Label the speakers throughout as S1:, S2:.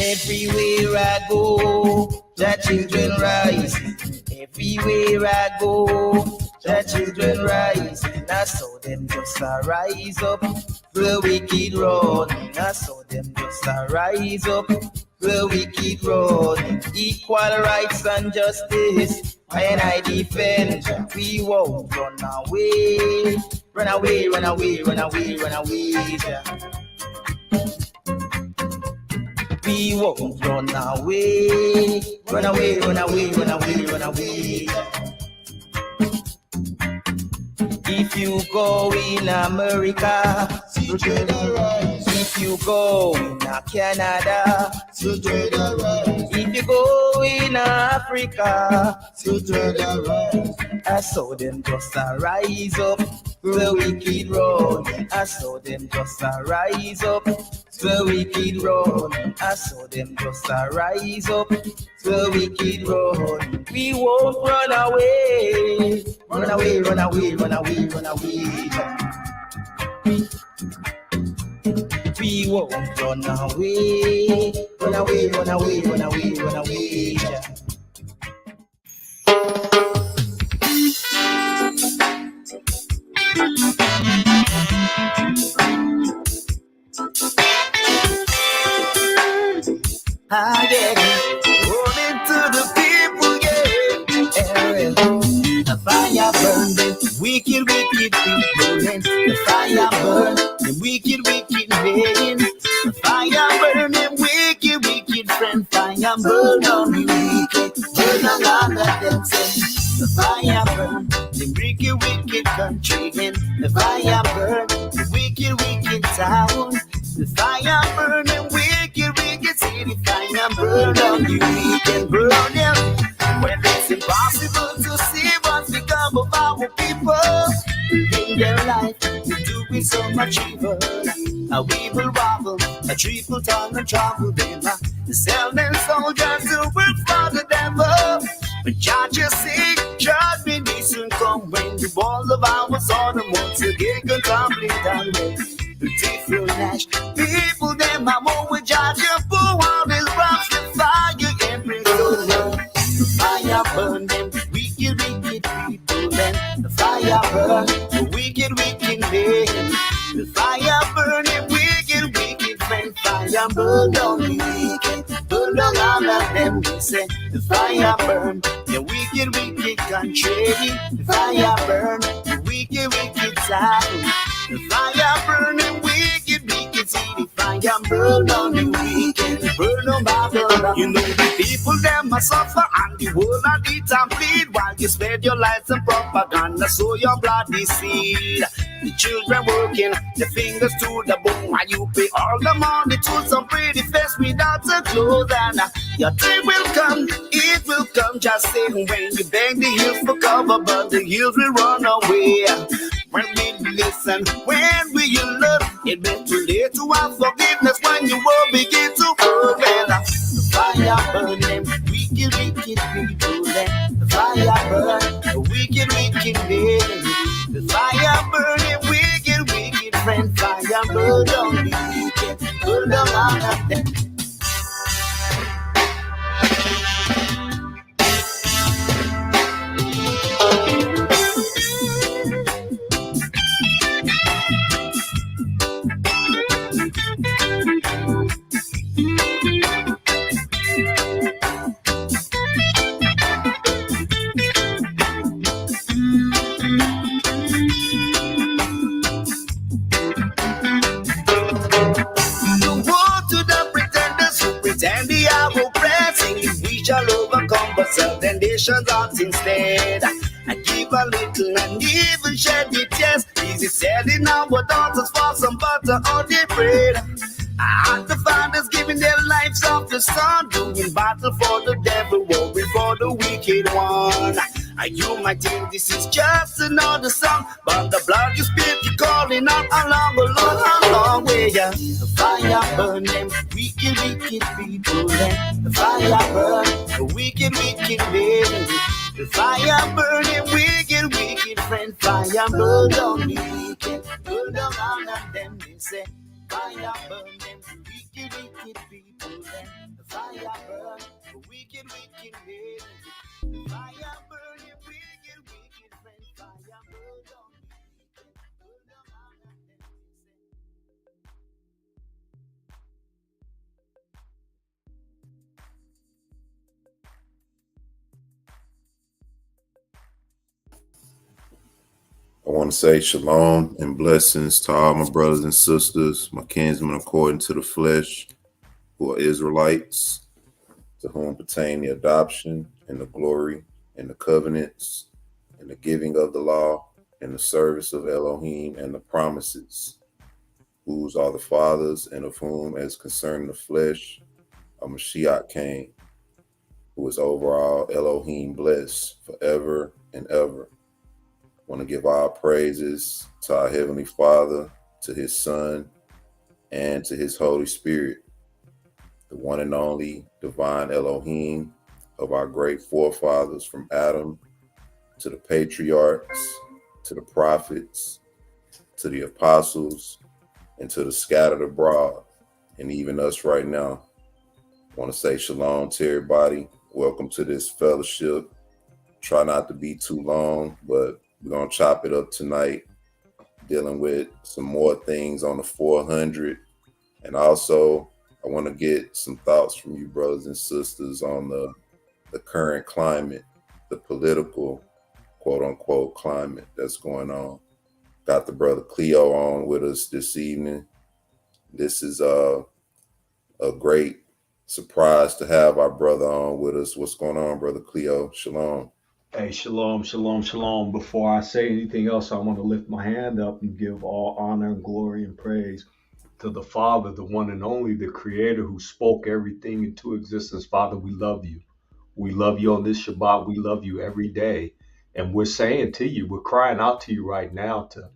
S1: Everywhere I go, the children rise. Everywhere I go, the children rise. I saw them just rise up, the wicked run. I saw them just rise up, the wicked run. Equal rights and justice, when I defend, we won't run away. Run away, run away, run away, run away. We won't run away. Run away, run away, run away, run away. If you go in America, if you go in Canada, if you go in Africa, I saw them just rise up, the wicked run. I saw them just rise up, the wicked run. I saw them just rise up, the wicked run. We won't run away. Run away, run away, run away, run away. We won't run away. Run away, run away, run away, run away. I get rolling to the people, yeah. The fire burn them wicked, wicked people, and the fire burn them wicked, wicked men. The fire burn them wicked, wicked friend. Fire burn on the wicked, burn on all of them. The fire burn them wicked, wicked country, and the fire burn the wicked, wicked town. The fire burn them wicked, wicked city. Fire burn on the wicked, burn them. When it's impossible to see what's become of our people in their life, we do it so much evil. We will wobble, a triple tongue and trouble them. Sell them soldiers to work for the devil. But judges say, judgment may soon come when the ball of our sword once again can complete and win. Beautiful Nash, people them are more with judge you for all this rocks and fire and bring the fire burn them wicked, wicked people, and the fire burn the wicked, wicked men. The fire burn them wicked, wicked men. Fire burn down the wicked, burn down all of them. They say the fire burn the wicked, wicked country. The fire burn the wicked, wicked town. The fire burn them wicked, wicked city. Fire burn down the wicked, burn on Babylon. You know the people them must suffer and the world and eat and bleed while you spread your lies and propaganda, sow your bloody seed. The children working, the fingers to the bone while you pay all the money to some pretty face without a clothes. And your day will come, it will come. Just say when you beg the hills for cover, but the hills will run away. When we listen, when we love, it meant too late to have forgiveness when you will begin to prevail. The fire burn them wicked, wicked people, and the fire burn the wicked, wicked men. The fire burn them wicked, wicked friend. Fire burn down the wicked, burn down all of them. And the arrow pressing, we shall overcome, but certain nations ought instead. I give a little and even shed it, yes. Easy selling our daughters for some butter or the bread. The fathers giving their lives up to son, doing battle for the devil, warring for the wicked one. You might think this is just another song, but the blood you spill keep calling out along a long way. Yeah. The fire burn them wicked, wicked people. The fire burn the wicked, wicked men. The fire burn them wicked, wicked friend. Fire burn down the wicked, burn down all of them. They say fire burn them wicked. wicked, wicked people. And the fire burn for wicked, wicked men. The fire burn your wicked, wicked friend. Fire burn on the wicked. Burn them out and then
S2: I want to say shalom and blessings to all my brothers and sisters, my kinsmen according to the flesh, who are Israelites, to whom pertain the adoption and the glory and the covenants and the giving of the law and the service of Elohim and the promises, whose are the fathers, and of whom, as concerning the flesh, a Mashiach came, who is over all Elohim blessed forever and ever. Want to give our praises to our Heavenly Father, to His Son, and to His Holy Spirit, the one and only divine Elohim of our great forefathers from Adam to the patriarchs, to the prophets, to the apostles, and to the scattered abroad, and even us right now. Want to say shalom to everybody. Welcome to this fellowship. Try not to be too long, but we're going to chop it up tonight, dealing with some more things on the 400. And also, I want to get some thoughts from you brothers and sisters on the current climate, the political, quote unquote, climate that's going on. Got the brother Cleo on with us this evening. This is a great surprise to have our brother on with us. What's going on, brother Cleo? Shalom.
S3: Hey, shalom, shalom, shalom. Before I say anything else, I want to lift my hand up and give all honor and glory and praise to the Father, the one and only, the Creator who spoke everything into existence. Father, we love you. We love you on this Shabbat. We love you every day. And we're saying to you, we're crying out to you right now to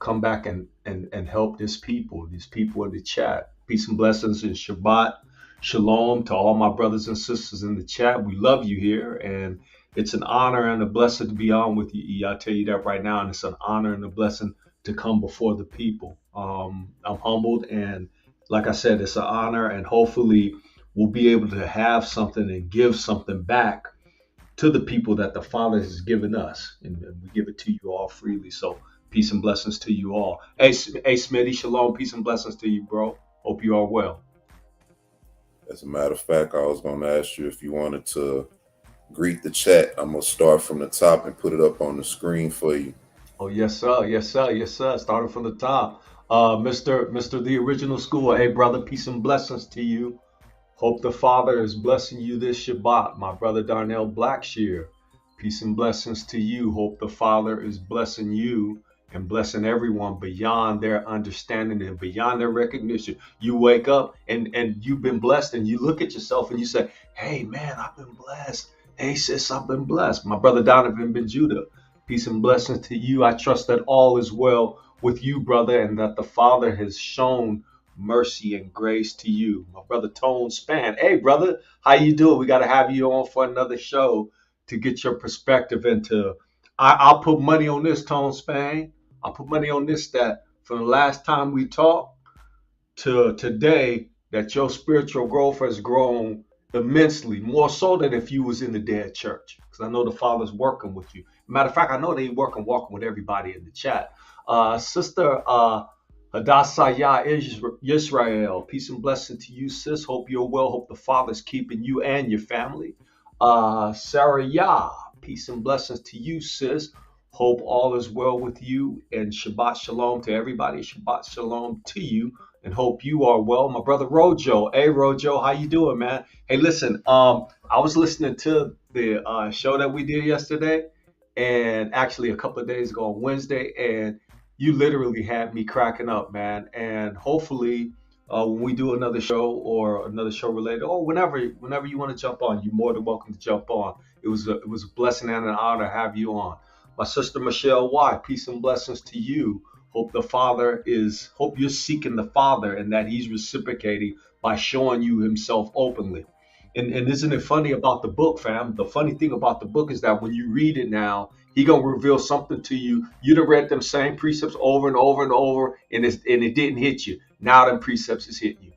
S3: come back and help these people in the chat. Peace and blessings in Shabbat. Shalom to all my brothers and sisters in the chat. We love you here, and it's an honor and a blessing to be on with you, E. I'll tell you that right now, and it's an honor and a blessing to come before the people. I'm humbled, and like I said, it's an honor, and hopefully we'll be able to have something and give something back to the people that the Father has given us, and we give it to you all freely. So peace and blessings to you all. Hey, Smitty, shalom, peace and blessings to you, bro. Hope you are well.
S2: As a matter of fact, I was going to ask you if you wanted to greet the chat. I'm going to start from the top and put it up on the screen for you.
S3: Oh, yes, sir. Yes, sir. Yes, sir. Starting from the top. Mr. The Original School. Hey, brother, peace and blessings to you. Hope the Father is blessing you this Shabbat. My brother Darnell Blackshear. Peace and blessings to you. Hope the Father is blessing you and blessing everyone beyond their understanding and beyond their recognition. You wake up and you've been blessed, and you look at yourself and you say, hey, man, I've been blessed. Hey, sis, I've been blessed. My brother Donovan Ben Judah, peace and blessings to you. I trust that all is well with you, brother, and that the Father has shown mercy and grace to you. My brother Tone Span, hey, brother, how you doing? We got to have you on for another show to get your perspective into. I'll put money on this, Tone Span. I'll put money on this, that from the last time we talked to today, that your spiritual growth has grown immensely, more so than if you was in the dead church. Because I know the Father's working with you. Matter of fact, I know they walking with everybody in the chat. Sister Hadassah Israel, peace and blessing to you, sis. Hope you're well. Hope the Father's keeping you and your family. Sarah Yah, peace and blessings to you, sis. Hope all is well with you, and Shabbat Shalom to everybody. Shabbat Shalom to you, and hope you are well. My brother Rojo, hey Rojo, how you doing, man? Hey, listen, I was listening to the show that we did yesterday, and actually a couple of days ago on Wednesday, and you literally had me cracking up, man. And hopefully, when we do another show or another show related, or whenever you want to jump on, you're more than welcome to jump on. It was a blessing and an honor to have you on. My sister Michelle Y, peace and blessings to you. Hope you're seeking the Father and that He's reciprocating by showing you Himself openly. And isn't it funny about the book, fam? The funny thing about the book is that when you read it now, He gonna reveal something to you. You'd have read them same precepts over and over and over, and it didn't hit you. Now them precepts is hitting you.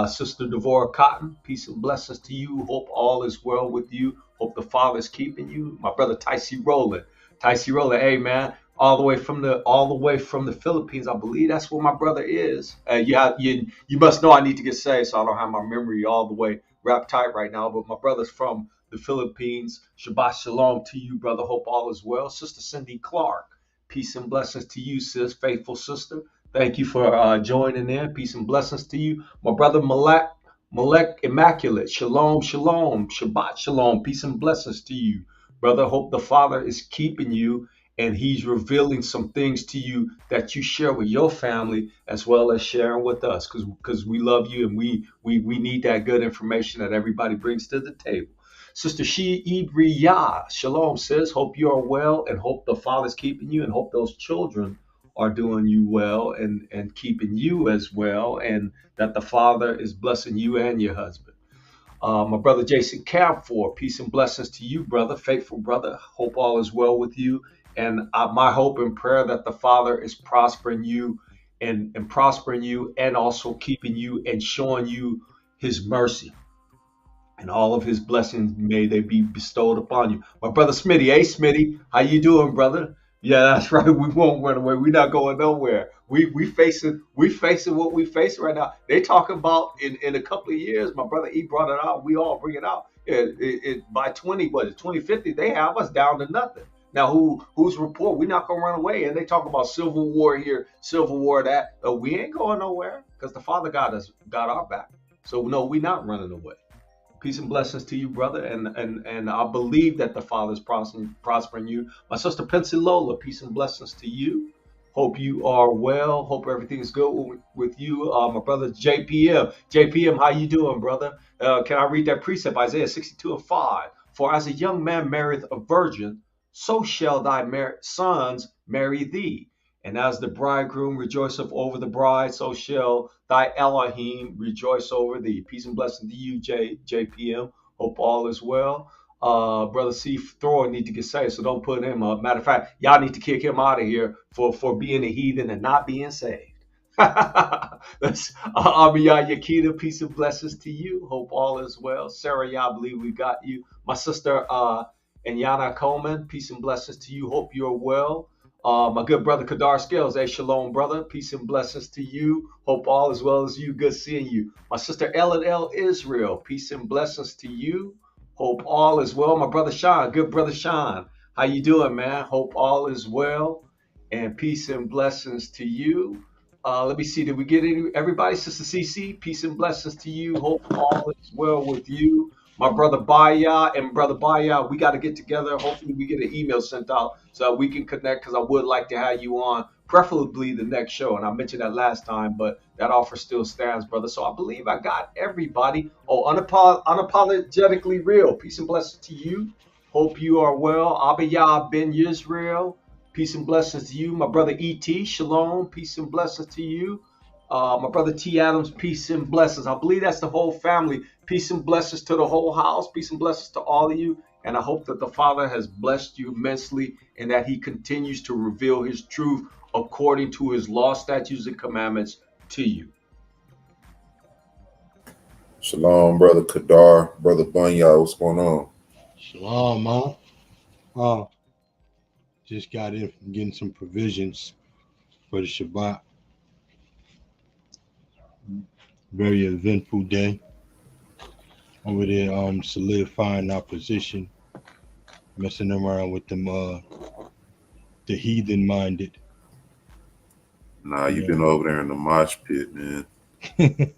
S3: Sister Devorah Cotton, peace and blessings to you. Hope all is well with you. Hope the Father is keeping you. My brother Ticey Rowland. Ticey Rowland, hey man, all the way from the Philippines. I believe that's where my brother is. You must know I need to get saved, so I don't have my memory all the way wrapped tight right now. But my brother's from the Philippines. Shabbat shalom to you, brother. Hope all is well. Sister Cindy Clark, peace and blessings to you, sis, faithful sister. Thank you for joining in. Peace and blessings to you. My brother Malek Immaculate. Shalom, shalom. Shabbat shalom. Peace and blessings to you. Brother, hope the Father is keeping you and he's revealing some things to you that you share with your family as well as sharing with us because we love you and we need that good information that everybody brings to the table. Sister Ibriya, shalom, sis. Hope you are well and hope the Father's keeping you and hope those children are doing you well and keeping you as well, and that the Father is blessing you and your husband. My brother Jason Camphor, peace and blessings to you, brother, faithful brother. Hope all is well with you. And my hope and prayer that the Father is prospering you and prospering you and also keeping you and showing you his mercy. And all of his blessings, may they be bestowed upon you. My brother Smitty, hey Smitty, how you doing, brother? Yeah, that's right. We won't run away. We're not going nowhere. We facing what we facing right now. They talking about in a couple of years. My brother E brought it out. We all bring it out. By 2050, they have us down to nothing. Now, who's report? We're not gonna run away. And they talk about civil war here, civil war that. We ain't going nowhere because the Father got our back. So no, we're not running away. Peace and blessings to you, brother. And I believe that the Father is prospering you. My sister Pensilola, peace and blessings to you. Hope you are well. Hope everything is good with you. My brother JPM. JPM, how you doing, brother? Can I read that precept? Isaiah 62:5. For as a young man marrieth a virgin, so shall thy sons marry thee. And as the bridegroom rejoiceth over the bride, so shall thy Elohim rejoice over thee. Peace and blessing to you, JPM. Hope all is well. Brother C. Thrower need to get saved, so don't put him up. Matter of fact, y'all need to kick him out of here for being a heathen and not being saved. Amiyah Yakita, peace and blessings to you. Hope all is well. Sarah, I believe we got you. My sister Yana Coleman, peace and blessings to you. Hope you're well. My good brother Kadar Scales, hey, shalom, brother. Peace and blessings to you. Hope all as well as you. Good seeing you. My sister Ellen L. Israel, peace and blessings to you. Hope all is well. My brother Sean, good brother Sean. How you doing, man? Hope all is well. And peace and blessings to you. Let me see. Did we get everybody? Sister CC, peace and blessings to you. Hope all is well with you. My brother Baya and brother Baya, we got to get together. Hopefully we get an email sent out so we can connect because I would like to have you on, preferably the next show. And I mentioned that last time, but that offer still stands, brother. So I believe I got everybody. Oh, unapologetically real. Peace and blessings to you. Hope you are well. Abiyah Ben Yisrael. Peace and blessings to you. My brother E.T. Shalom. Peace and blessings to you. My brother T. Adams, peace and blessings. I believe that's the whole family. Peace and blessings to the whole house. Peace and blessings to all of you. And I hope that the Father has blessed you immensely and that he continues to reveal his truth according to his law, statutes, and commandments to you.
S2: Shalom, brother Kadar, brother Bunya. What's going on?
S4: Shalom, man. Just got in from getting some provisions for the Shabbat. Very eventful day. Over there, solidifying our position, messing around with them, the heathen minded.
S2: Nah, you've been over there in the mosh pit, man. I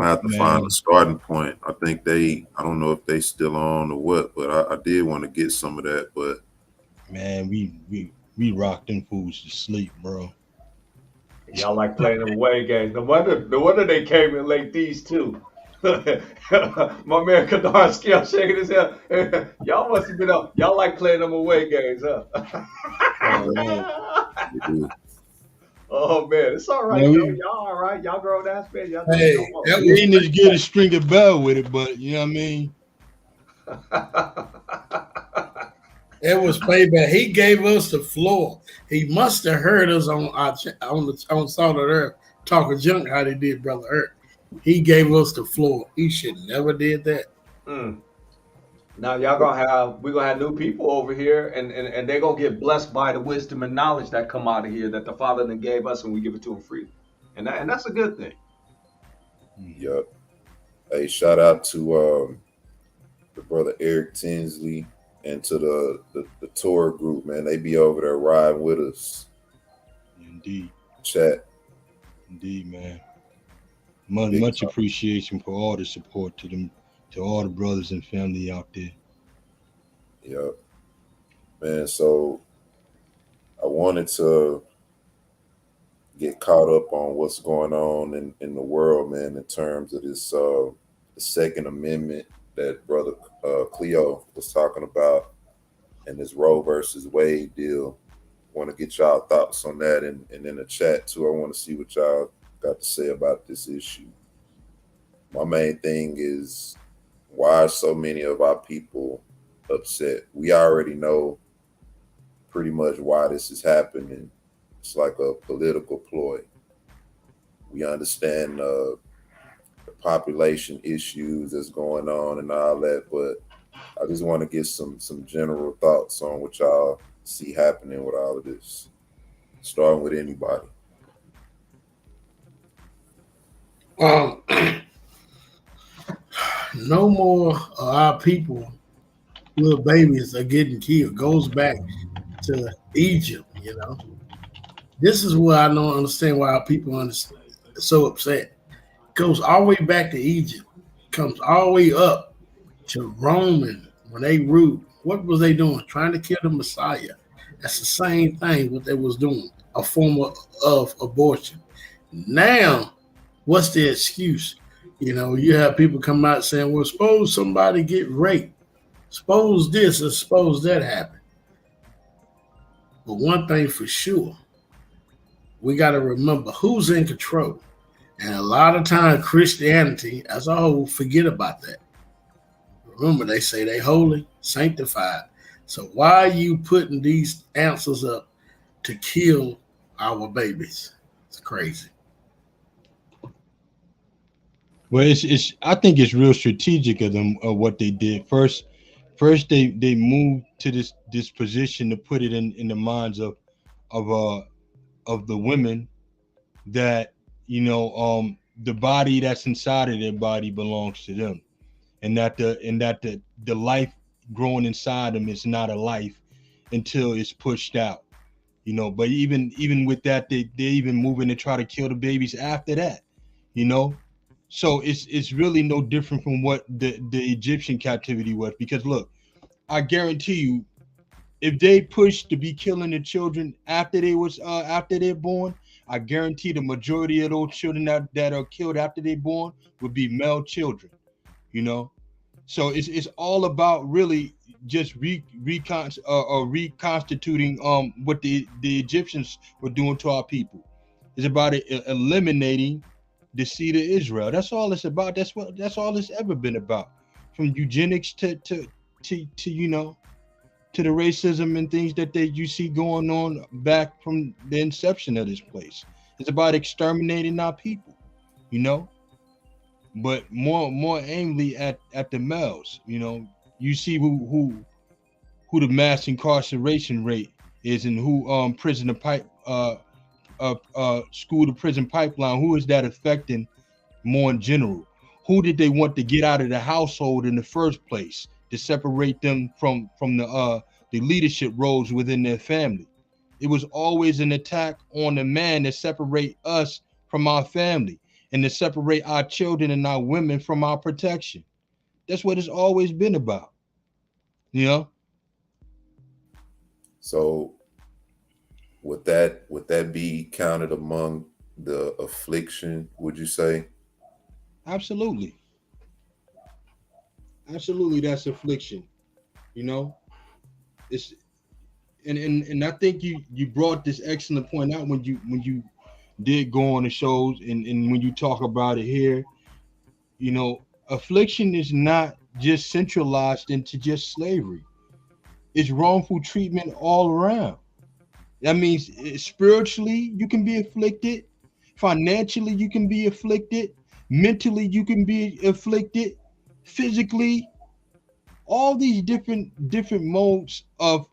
S2: have to find a starting point. I think I don't know if they still on or what, but I did want to get some of that. But
S4: man, we rocked them fools to sleep, bro.
S3: Y'all like playing them away games. No wonder they came in late these two. My man Kadar Scale shaking his head. Y'all must have been up. Y'all like playing them away games, huh?
S4: Oh, man.
S3: Oh man, it's all right. Y'all all right. Y'all grown ass man. Y'all
S4: hey, we ain't as good as String a Bell with it, but you know what I mean.
S5: It was playback. He gave us the floor. He must have heard us on Salt of Earth talking junk how they did Brother Earth. He gave us the floor. He should never did that.
S3: Mm. Now we're gonna have new people over here, and they're gonna get blessed by the wisdom and knowledge that come out of here that the Father then gave us, and we give it to them freely, and that's a good thing.
S2: Yep. Hey, shout out to the brother Eric Tinsley and to the tour group, man. They be over there riding with us.
S4: Indeed.
S2: Chat.
S4: Indeed, man. Much appreciation for all the support to them, to all the brothers and family out there.
S2: Yep. Man, so I wanted to get caught up on what's going on in the world, man, in terms of this the Second Amendment that Brother Cleo was talking about, and this Roe versus Wade deal. Want to get y'all thoughts on that, and in the chat too. I want to see what y'all got to say about this issue. My main thing is, why are so many of our people upset? We already know pretty much why this is happening. It's like a political ploy. We understand the population issues that's going on and all that, but I just want to get some general thoughts on what y'all see happening with all of this, starting with anybody.
S5: No more of our people, little babies, are getting killed. Goes back to Egypt, you know. This is what I don't understand why our people are so upset. Goes all the way back to Egypt, comes all the way up to Roman when they ruled. What was they doing? Trying to kill the Messiah. That's the same thing what they was doing, a form of abortion. Now, what's the excuse? You know, you have people come out saying, well, suppose somebody get raped. Suppose this or suppose that happened. But one thing for sure, we got to remember who's in control. And a lot of times Christianity as a whole forget about that. Remember, they say they holy, sanctified. So why are you putting these answers up to kill our babies? It's crazy.
S4: Well, it's I think it's real strategic of them of what they did. First they moved to this position to put it in the minds of the women that, you know, the body that's inside of their body belongs to them, and that the life growing inside them is not a life until it's pushed out, you know. But even with that, they even moving to try to kill the babies after that, you know. So it's really no different from what the Egyptian captivity was, because look, I guarantee you, if they pushed to be killing the children after they're born, I guarantee the majority of those children that are killed after they're born would be male children, you know. So it's all about really just reconstituting what the Egyptians were doing to our people. It's about eliminating the seed of Israel. That's all it's about. That's all it's ever been about. From eugenics to you know, to the racism and things that you see going on back from the inception of this place. It's about exterminating our people, you know. But more aimly at the males, you know. You see who the mass incarceration rate is, and who prison school to prison pipeline, who is that affecting more in general? Who did they want to get out of the household in the first place to separate them from the leadership roles within their family? It was always an attack on the man to separate us from our family and to separate our children and our women from our protection. That's what it's always been about, you know.
S2: So would that be counted among the affliction, would you say?
S4: Absolutely, that's affliction, you know. It's and I think you brought this excellent point out when you did go on the shows, and when you talk about it here, you know, affliction is not just centralized into just slavery. It's wrongful treatment all around. That means spiritually you can be afflicted, Financially, you can be afflicted. Mentally, you can be afflicted. Physically, all these different modes of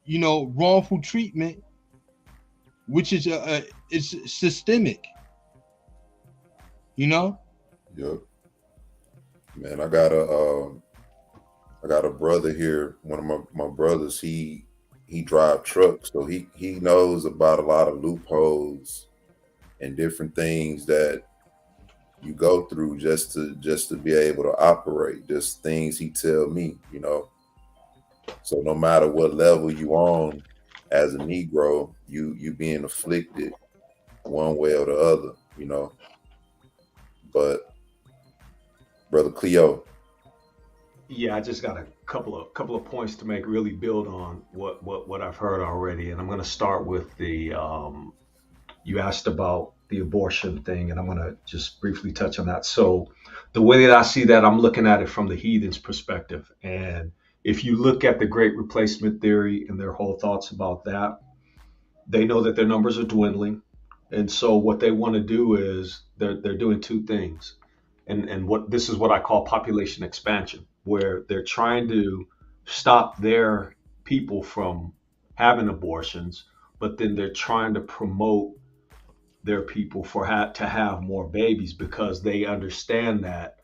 S4: wrongful treatment, which is it's systemic. You know.
S2: Yep. Man, I got a brother here. One of my brothers, he drive trucks, so he knows about a lot of loopholes and different things that you go through just to be able to operate. Just things he tell me, you know. So no matter what level you on as a Negro, you being afflicted one way or the other, you know. But Brother Cleo.
S3: Yeah, I just got a couple of points to make. Really build on what I've heard already, and I'm going to start with the you asked about the abortion thing, and I'm going to just briefly touch on that. So, the way that I see that, I'm looking at it from the heathen's perspective. And if you look at the Great Replacement theory and their whole thoughts about that, they know that their numbers are dwindling, and so what they want to do is they're doing two things, and what this is what I call population expansion, where they're trying to stop their people from having abortions, but then they're trying to promote their people to have more babies because they understand that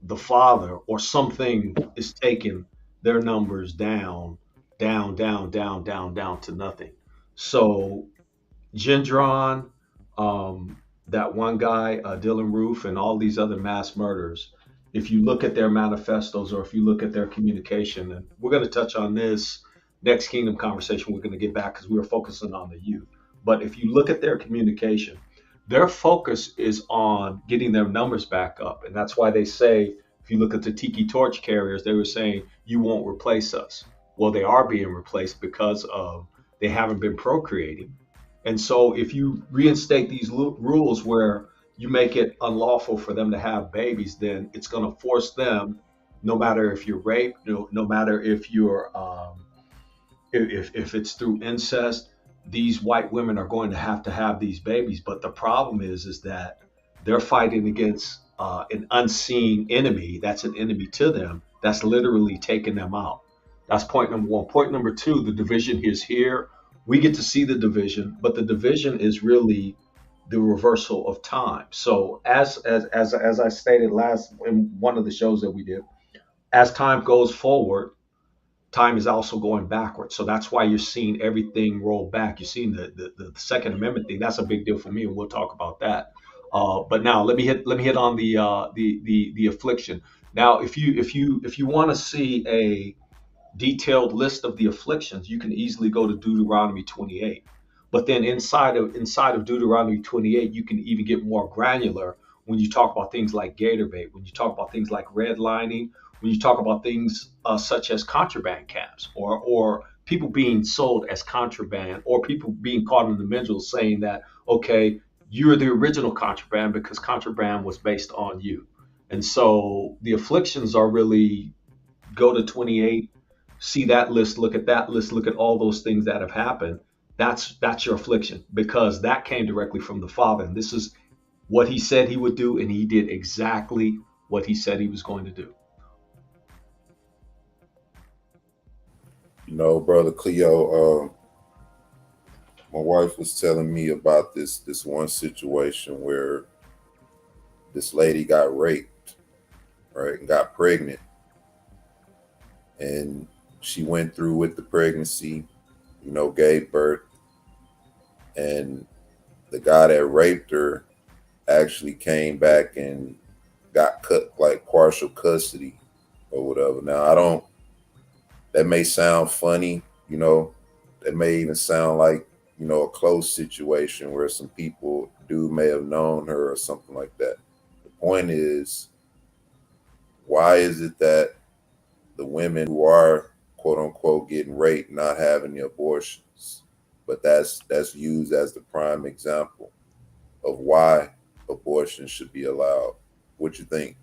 S3: the father or something is taking their numbers down to nothing. So Gendron, that one guy, Dylan Roof, and all these other mass murders, if you look at their manifestos or if you look at their communication, and we're going to touch on this next Kingdom conversation, we're going to get back because we were focusing on the youth. But if you look at their communication, their focus is on getting their numbers back up. And that's why they say, if you look at the Tiki Torch carriers, they were saying, you won't replace us. Well, they are being replaced because of they haven't been procreating. And so if you reinstate these rules where you make it unlawful for them to have babies, then it's going to force them, no matter if you're raped, no matter if you're if it's through incest, these white women are going to have these babies. But the problem is that they're fighting against an unseen enemy. That's an enemy to them. That's literally taking them out. That's point number one. Point number two, the division is here. We get to see the division, but the division is really the reversal of time. So as I stated last in one of the shows that we did, as time goes forward, time is also going backwards. So that's why you're seeing everything roll back. You're seeing the Second Amendment thing. That's a big deal for me, and we'll talk about that. But now let me hit on the affliction. Now, if you want to see a detailed list of the afflictions, you can easily go to Deuteronomy 28. But then inside of Deuteronomy 28, you can even get more granular when you talk about things like gator bait, when you talk about things like redlining, when you talk about things such as contraband caps, or people being sold as contraband, or people being caught in the middle saying that, okay, you're the original contraband because contraband was based on you. And so the afflictions are really go to 28, see that list, look at that list, look at all those things that have happened. That's your affliction because that came directly from the Father. And this is what he said he would do, and he did exactly what he said he was going to do.
S2: You know, Brother Cleo, my wife was telling me about this one situation where this lady got raped, right, and got pregnant. And she went through with the pregnancy, you know, gave birth. And the guy that raped her actually came back and got cut like partial custody or whatever. Now, that may sound funny, you know, that may even sound like, you know, a close situation where some people may have known her or something like that. The point is, why is it that the women who are quote unquote getting raped not having the abortions? But that's used as the prime example of why abortion should be allowed. What you think?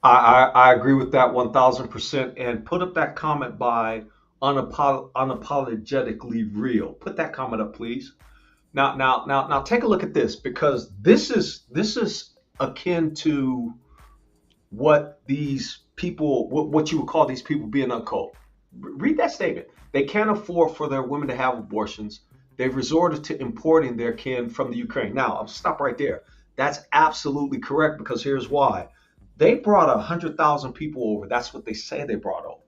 S3: I agree with that 1000%. And put up that comment by unapologetically real. Put that comment up, please. Now, take a look at this, because this is akin to what these people, what you would call these people being occult. Read that statement. They can't afford for their women to have abortions. They've resorted to importing their kin from the Ukraine. Now, I'll stop right there. That's absolutely correct, because here's why. They brought 100,000 people over. That's what they say they brought over.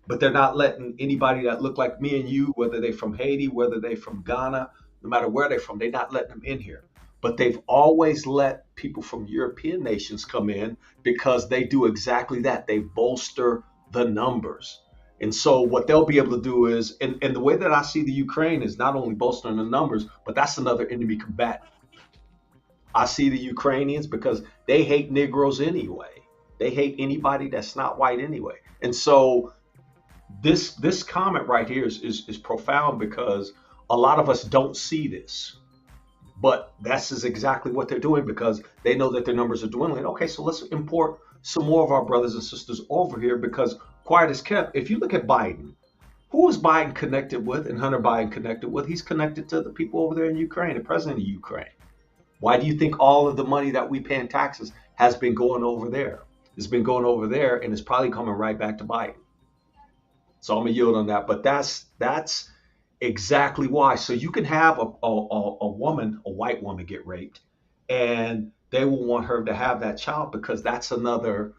S3: But they're not letting anybody that look like me and you, whether they're from Haiti, whether they're from Ghana, no matter where they're from, they're not letting them in here. But they've always let people from European nations come in, because they do exactly that. They bolster the numbers. And so what they'll be able to do is, and the way that I see the Ukraine is not only bolstering the numbers, but that's another enemy combatant. I see the Ukrainians because they hate Negroes anyway. They hate anybody that's not white anyway. And so this comment right here is profound, because a lot of us don't see this. But this is exactly what they're doing, because they know that their numbers are dwindling. Okay, so let's import some more of our brothers and sisters over here, because quiet is kept. If you look at Biden, who is Biden connected with, and Hunter Biden connected with? He's connected to the people over there in Ukraine, the president of Ukraine. Why do you think all of the money that we pay in taxes has been going over there? It's been going over there, and it's probably coming right back to Biden. So I'm gonna yield on that. But that's exactly why. So you can have a woman, a white woman, get raped, and they will want her to have that child, because that's another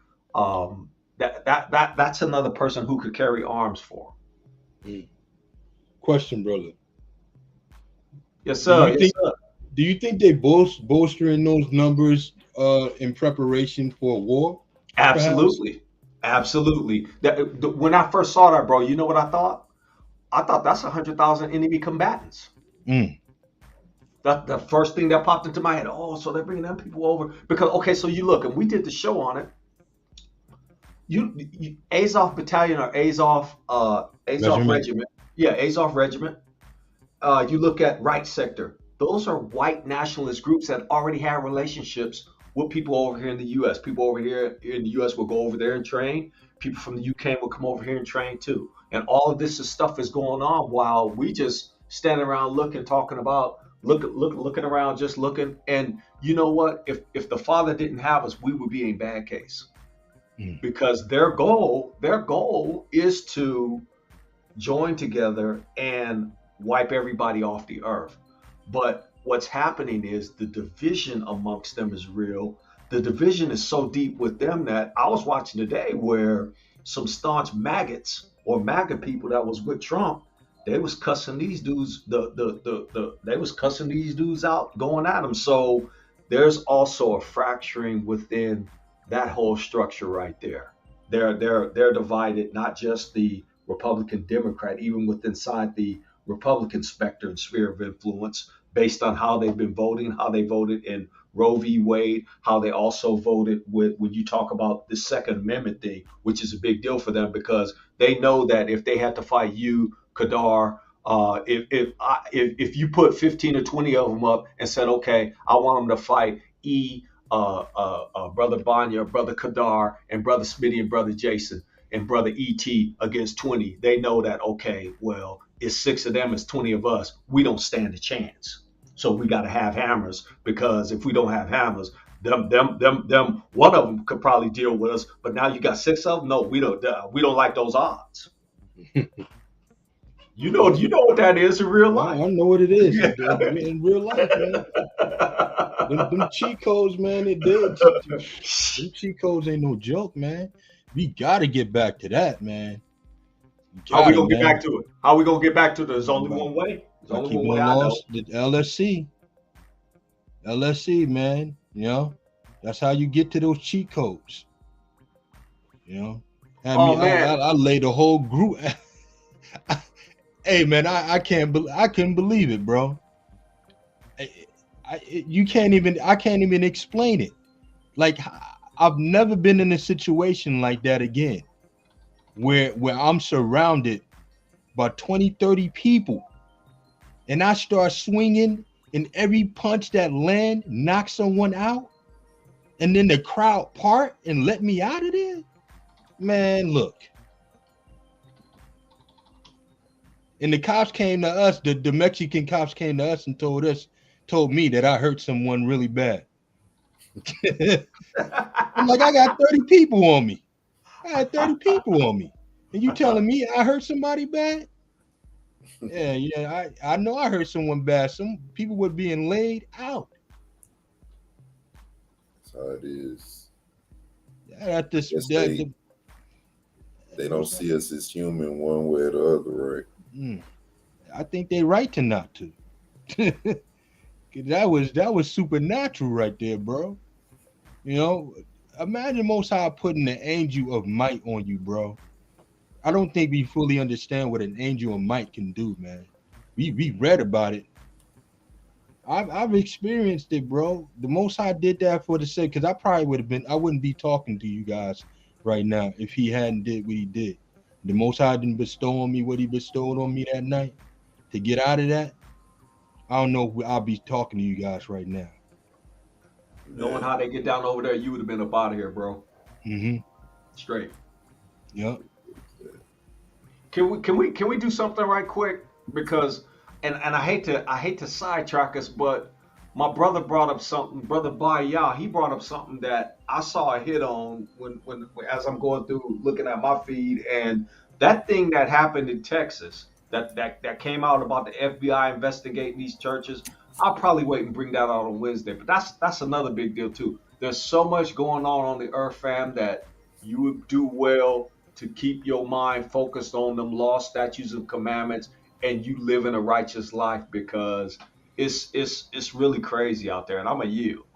S3: that's another person who could carry arms for.
S4: Question, brother.
S3: Yes, sir.
S4: Do you think they bolstering those numbers in preparation for a war?
S3: Absolutely. Absolutely. When I first saw that, bro, you know what I thought? I thought that's 100,000 enemy combatants. The first thing that popped into my head. Oh, so they're bringing them people over. Because, okay, so you look, and we did the show on it. You Azov Battalion or Azov Regiment. Yeah, Azov Regiment. You look at Right Sector. Those are white nationalist groups that already have relationships with people over here in the U.S. People over here in the U.S. will go over there and train. People from the U.K. will come over here and train too. And all of this stuff is going on while we just standing around looking, talking about, looking around, just looking. And you know what? If the Father didn't have us, we would be in bad case. Because their goal is to join together and wipe everybody off the earth. But what's happening is the division amongst them is real. The division is so deep with them that I was watching today where some staunch maggots or MAGA people that was with Trump, they was cussing these dudes. They was cussing these dudes out, going at them. So there's also a fracturing within that whole structure right there. They're divided, not just the Republican Democrat, even within inside the Republican specter and sphere of influence, based on how they've been voting, how they voted in Roe v. Wade, how they also voted with when you talk about the Second Amendment thing, which is a big deal for them, because they know that if they had to fight you, Kadar, if you put 15 or 20 of them up and said, okay, I want them to fight Brother Banya, Brother Kadar, and Brother Smitty and Brother Jason and Brother E.T. against 20, they know that, okay, well, it's 6 of them, it's 20 of us. We don't stand a chance. So we got to have hammers, because if we don't have hammers, them, one of them could probably deal with us. But now you got 6 of them. No, we don't like those odds. You know what that is in real life.
S4: I know what it is in real life, man. Them cheat codes, man. Them cheat codes ain't no joke, man. We got to get back to that, man.
S3: How we gonna get back to it? How we gonna get back to it? There's only one way. There's only one way I know.
S4: The LSC, man. You know, that's how you get to those cheat codes. You know, I laid the whole group. Hey, man, I couldn't believe it, bro. I can't even explain it. Like, I've never been in a situation like that again, where I'm surrounded by 20, 30 people, and I start swinging, and every punch that land knocks someone out, and then the crowd part and let me out of there. Man, look. And the cops came to us, the Mexican cops came to us and told us told me that I hurt someone really bad. I'm like, I got 30 people on me. I had 30 people on me. And you telling me I hurt somebody bad? Yeah, I know I hurt someone bad. Some people were being laid out.
S2: That's how it is.
S4: At this,
S2: Yes, they don't see us as human one way or the other, right?
S4: I think they right to not to. that was supernatural right there, bro. You know, imagine Most High putting the angel of might on you, bro. I don't think we fully understand what an angel of might can do, man. We read about it. I've experienced it, bro. The Most High did that for the sake, because I wouldn't be talking to you guys right now if he hadn't did what he did. The Most High didn't bestow on me what he bestowed on me that night to get out of that. I don't know if I'll be talking to you guys right now.
S3: Knowing how they get down over there, you would have been up out of here, bro.
S4: Mm-hmm.
S3: Straight.
S4: Yep.
S3: Can we do something right quick? Because and I hate to sidetrack us, but my brother brought up something. Brother Baya, he brought up something that I saw a hit on when as I'm going through looking at my feed, and that thing that happened in Texas that came out about the FBI investigating these churches. I'll probably wait and bring that out on Wednesday, but that's another big deal too. There's so much going on the earth, fam, that you would do well to keep your mind focused on them law, statutes, and commandments, and you live in a righteous life, because it's really crazy out there, and I'm a yield.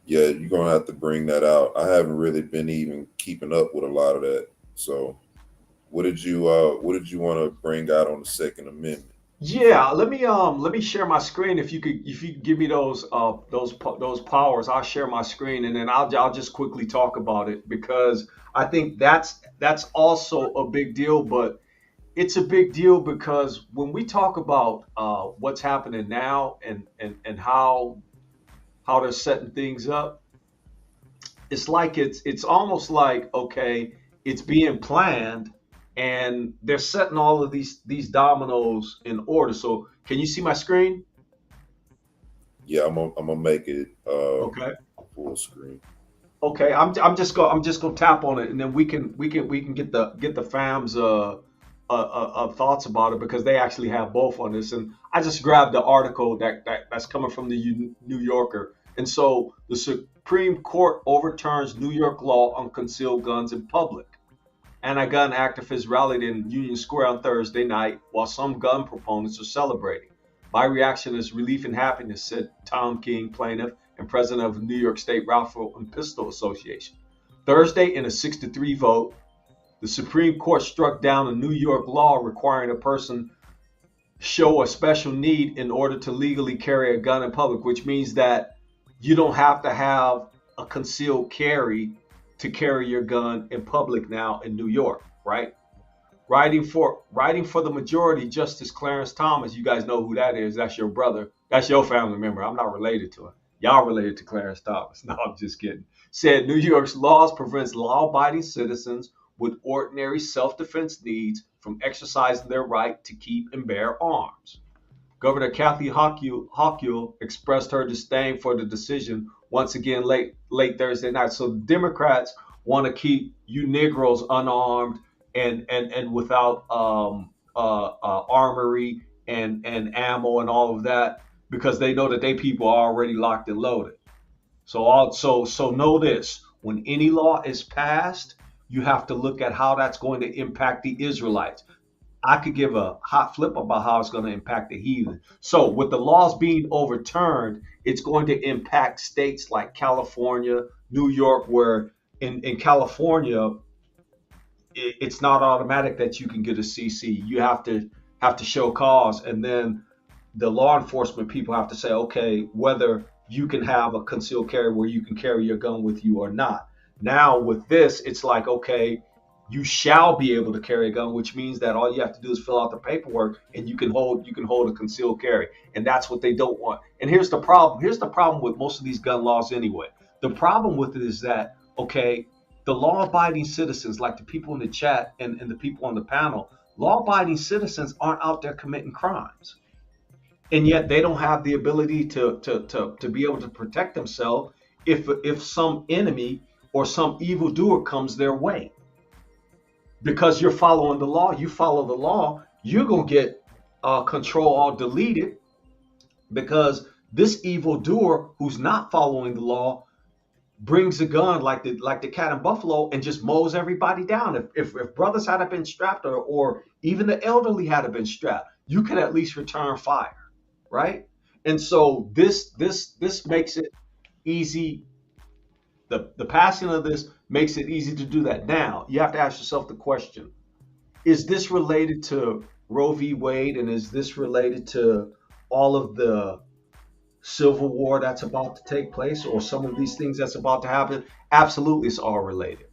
S2: Yeah, you're gonna have to bring that out. I haven't really been even keeping up with a lot of that. So, what did you want to bring out on the Second Amendment?
S3: Yeah, let me share my screen. If you could give me those powers, I'll share my screen, and then I'll just quickly talk about it, because I think that's also a big deal. But it's a big deal because when we talk about what's happening now and how they're setting things up, it's like it's almost like, okay, it's being planned, and they're setting all of these dominoes in order. So can you see my screen?
S2: Yeah, I'm gonna make it
S3: Okay.
S2: full screen.
S3: Okay, I'm just gonna tap on it, and then we can get the fam's thoughts about it, because they actually have both on this. And I just grabbed the article that's coming from the New Yorker. And so the Supreme Court overturns New York law on concealed guns in public. Anti-gun activists rallied in Union Square on Thursday night, while some gun proponents are celebrating. My reaction is relief and happiness, said Tom King, plaintiff and president of the New York State Rifle and Pistol Association. Thursday, in a 6-3 vote, the Supreme Court struck down a New York law requiring a person show a special need in order to legally carry a gun in public, which means that you don't have to have a concealed carry to carry your gun in public now in New York, right? Writing for the majority, Justice Clarence Thomas, you guys know who that is. That's your brother. That's your family member. I'm not related to him. Y'all related to Clarence Thomas. No, I'm just kidding. Said New York's laws prevents law-abiding citizens with ordinary self-defense needs from exercising their right to keep and bear arms. Governor Kathy Hochul expressed her disdain for the decision once again late Thursday night. So Democrats want to keep you Negroes unarmed and without armory and ammo and all of that, because they know that they people are already locked and loaded. So know this: when any law is passed, you have to look at how that's going to impact the Israelites. I could give a hot flip about how it's going to impact the heathen. So with the laws being overturned, it's going to impact states like California, New York, where in California, it's not automatic that you can get a CC. You have to show cause, and then the law enforcement people have to say, okay, whether you can have a concealed carry where you can carry your gun with you or not. Now with this, it's like, okay, you shall be able to carry a gun, which means that all you have to do is fill out the paperwork, and you can hold a concealed carry, and that's what they don't want. And here's the problem. Here's the problem with most of these gun laws anyway. The problem with it is that, okay, the law-abiding citizens, like the people in the chat and the people on the panel, law-abiding citizens aren't out there committing crimes, and yet they don't have the ability to be able to protect themselves if some enemy or some evildoer comes their way. Because you're following the law, you follow the law, you're gonna get control all deleted, because this evildoer who's not following the law brings a gun like the cat and buffalo and just mows everybody down. If brothers had been strapped, or even the elderly had been strapped, you could at least return fire, right? And so this makes it easy. The passing of this makes it easy to do that. Now you have to ask yourself the question: is this related to Roe v. Wade, and is this related to all of the civil war that's about to take place, or some of these things that's about to happen? Absolutely, it's all related.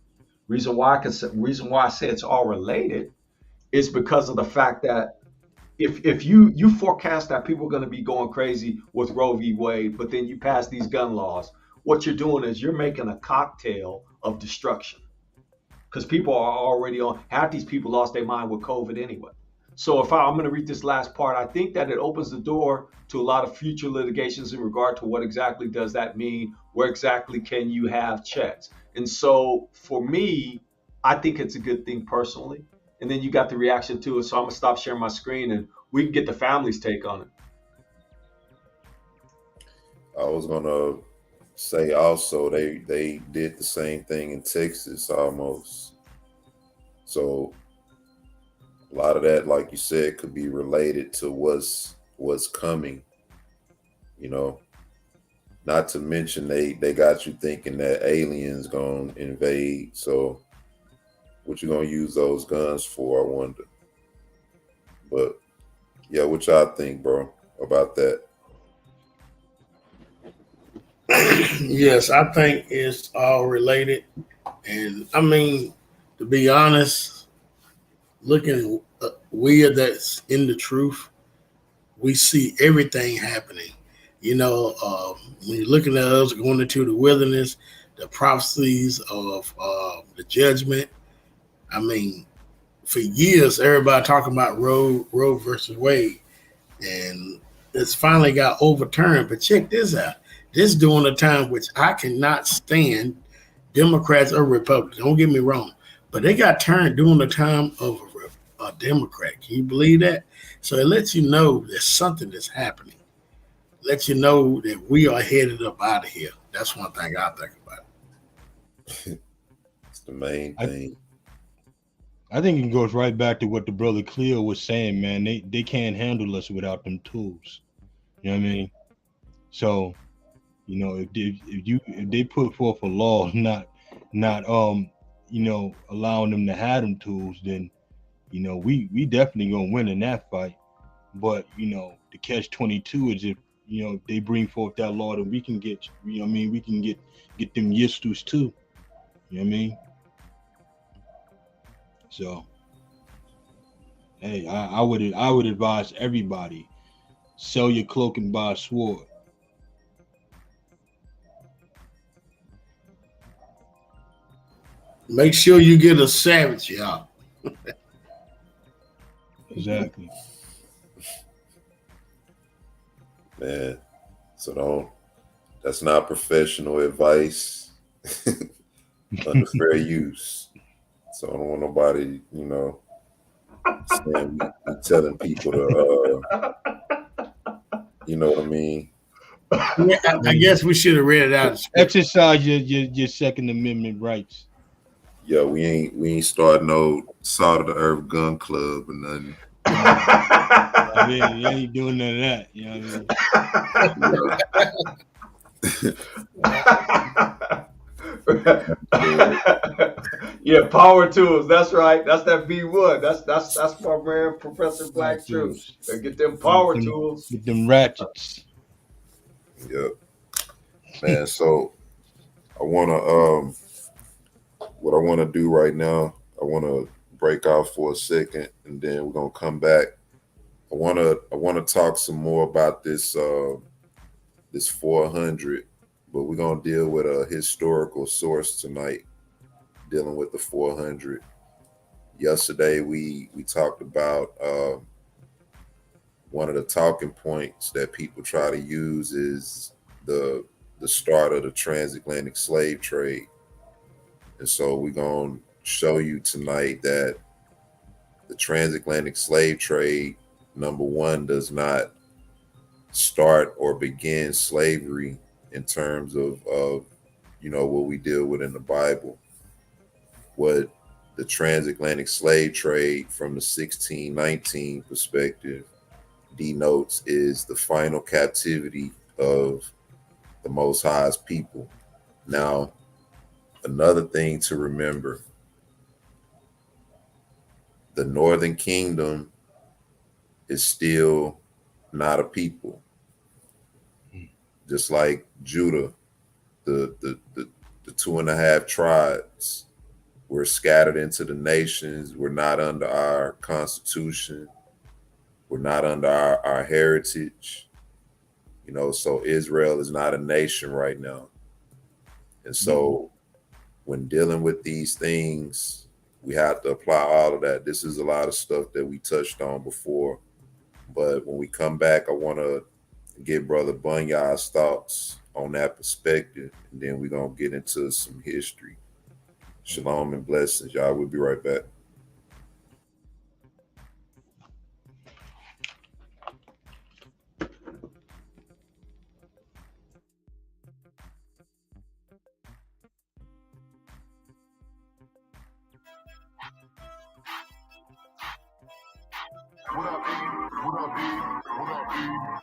S3: Reason why I say it's all related is because of the fact that if you forecast that people are going to be going crazy with Roe v. Wade, but then you pass these gun laws, what you're doing is you're making a cocktail of destruction, because people are already on. Half these people lost their mind with COVID anyway. So I'm going to read this last part. I think that it opens the door to a lot of future litigations in regard to what exactly does that mean? Where exactly can you have checks? And so for me, I think it's a good thing personally. And then you got the reaction to it. So I'm going to stop sharing my screen and we can get the family's take on it.
S2: I was going to say also they did the same thing in Texas almost. So a lot of that, like you said, could be related to what's coming, you know. Not to mention they got you thinking that aliens gonna invade. So what you gonna use those guns for, I wonder. But yeah, what y'all think, bro, about that?
S5: Yes, I think it's all related. And I mean, to be honest, looking we that's in the truth, we see everything happening. You know, when you're looking at us going into the wilderness, the prophecies of the judgment. I mean, for years, everybody talking about Roe versus Wade, and it's finally got overturned. But check this out. This during a time which I cannot stand Democrats or Republicans. Don't get me wrong, but they got turned during the time of a Democrat. Can you believe that? So it lets you know there's something that's happening. Let you know that we are headed up out of here. That's one thing I think about.
S2: It's the main thing.
S4: I think it goes right back to what the brother Cleo was saying, man. They can't handle us without them tools. You know what I mean? So, you know, if they put forth a law not you know, allowing them to have them tools, then, you know, we definitely gonna win in that fight. But, you know, the catch-22 is if, you know, they bring forth that law, that we can get, you know what I mean, we can get them yistus too. You know what I mean? So, hey, I would advise everybody, sell your cloak and buy a sword.
S5: Make sure you get a savage, y'all.
S4: Exactly.
S2: Man, so that's not professional advice under fair use. So I don't want nobody, you know, saying we telling people to, you know what I mean?
S5: Yeah, I guess we should have read it out.
S4: Exercise your Second Amendment rights.
S2: Yeah, we ain't starting no Salt of the Earth gun club or nothing.
S4: I mean, you ain't doing none of that. You know
S3: what I mean? Yeah, power tools. That's right. That's that B-Wood. That's my man, Professor Black Truth. Get them power tools.
S4: Get them ratchets.
S2: Yep. Man, so I wanna what I wanna do right now, I wanna break out for a second and then we're gonna come back. I wanna talk some more about this this 400, but we're gonna deal with a historical source tonight, dealing with the 400. Yesterday we talked about one of the talking points that people try to use is the start of the transatlantic slave trade. And so we're going to show you tonight that the transatlantic slave trade, number one, does not start or begin slavery in terms of what we deal with in the Bible. What the transatlantic slave trade from the 1619 perspective denotes is the final captivity of the Most High's people. Now, another thing to remember, the Northern Kingdom is still not a people. Just like Judah, the 2.5 tribes were scattered into the nations. We're not under our constitution. We're not under our heritage. So Israel is not a nation right now. And so when dealing with these things, we have to apply all of that. This is a lot of stuff that we touched on before. But when we come back, I want to get Brother Bunya's thoughts on that perspective. And then we're going to get into some history. Shalom and blessings, y'all. We'll be right back.
S6: What up, E? What up, E? What up, E?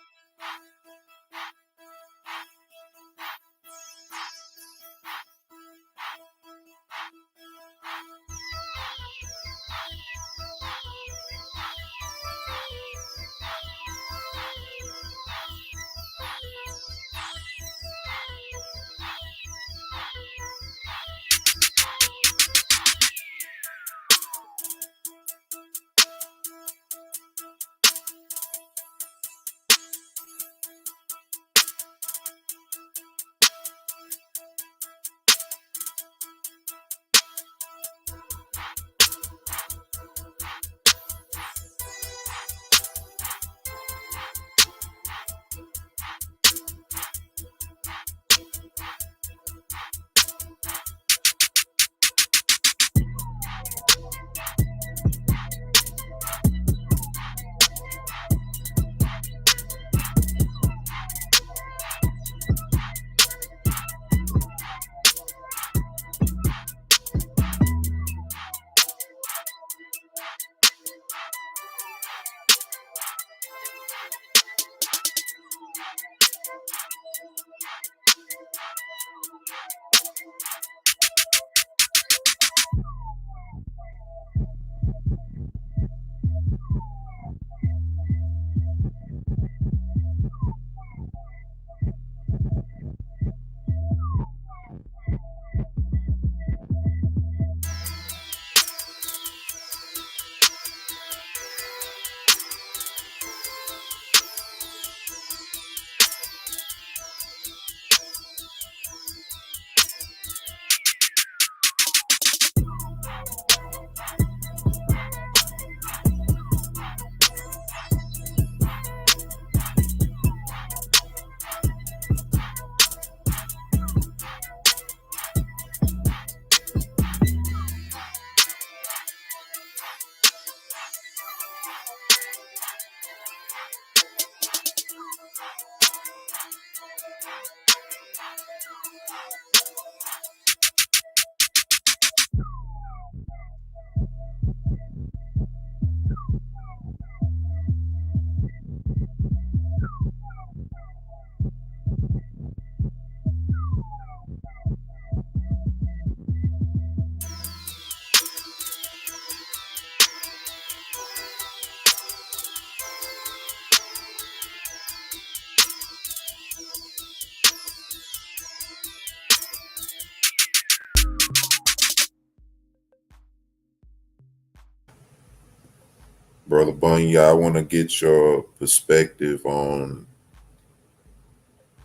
S2: Brother Bunya, I want to get your perspective on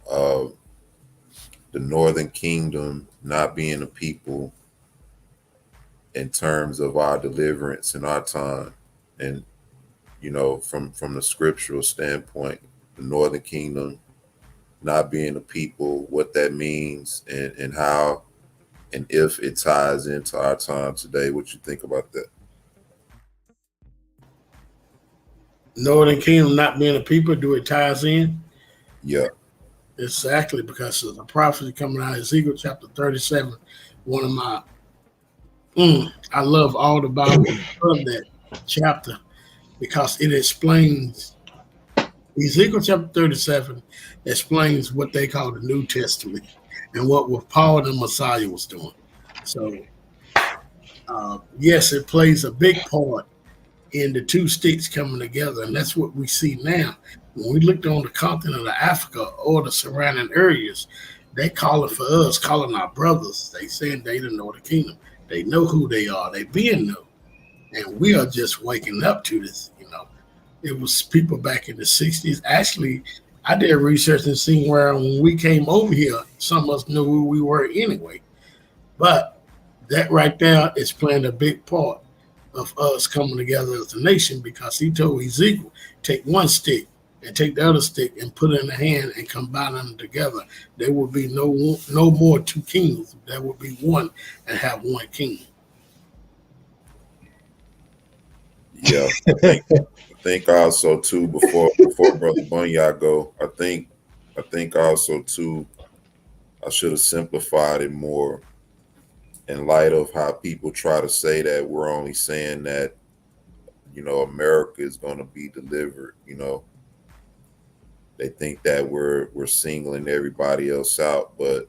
S2: the Northern Kingdom not being a people in terms of our deliverance in our time. And from the scriptural standpoint, the Northern Kingdom not being a people, what that means, and how and if it ties into our time today. What you think about that?
S5: Northern Kingdom not being a people, do it ties in?
S2: Yeah.
S5: Exactly, because of the prophecy coming out of Ezekiel chapter 37. One of my, I love all the Bible. I love that chapter because it explains, Ezekiel chapter 37 explains what they call the New Testament and what Paul and Messiah was doing. So, yes, it plays a big part in the two sticks coming together, and that's what we see now. When we looked on the continent of Africa or the surrounding areas, they calling for us, calling our brothers. They saying they the Northern Kingdom. They know who they are. They being known, and we are just waking up to this. It was people back in the 60s. Actually, I did research and seen where when we came over here, some of us knew who we were anyway. But that right there is playing a big part of us coming together as a nation, because he told Ezekiel, take one stick and take the other stick and put it in the hand and combine them together. There will be no more two kingdoms. There will be one and have one king.
S2: Yeah. I think also too, before Brother Bunyard go, I think also too, I should have simplified it more in light of how people try to say that we're only saying that, America is going to be delivered. They think that we're singling everybody else out, but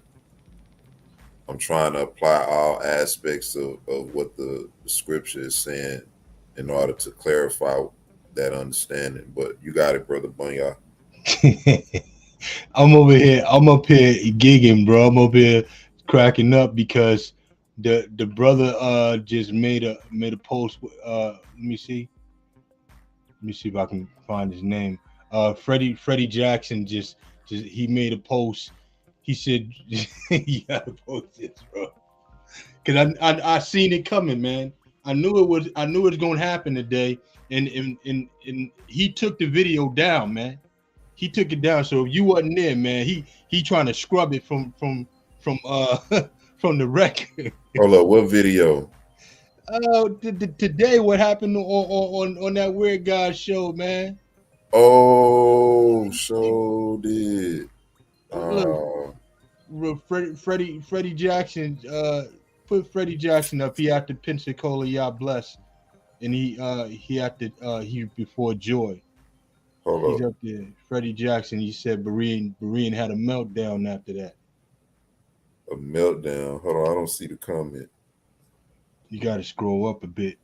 S2: I'm trying to apply all aspects of what the scripture is saying in order to clarify that understanding. But you got it, Brother Bunyard.
S4: I'm up here gigging, bro. I'm up here cracking up because the brother just made a post. Let me see if I can find his name. Freddie Jackson just he made a post. He said, "You gotta post this, bro," because I seen it coming, man. I knew it was gonna happen today, and he took the video down, man. He took it down. So if you wasn't there, man, he trying to scrub it from from the record.
S2: Hold up, what video?
S4: Today what happened on that weird guy show, man?
S2: Oh, so did.
S4: Freddie Jackson. Put Freddie Jackson up. He after Pensacola, y'all bless, and he before Joy. He's up there. Freddie Jackson. He said Berean had a meltdown after that.
S2: A meltdown. Hold on, I don't see the comment.
S4: You got to scroll up a bit.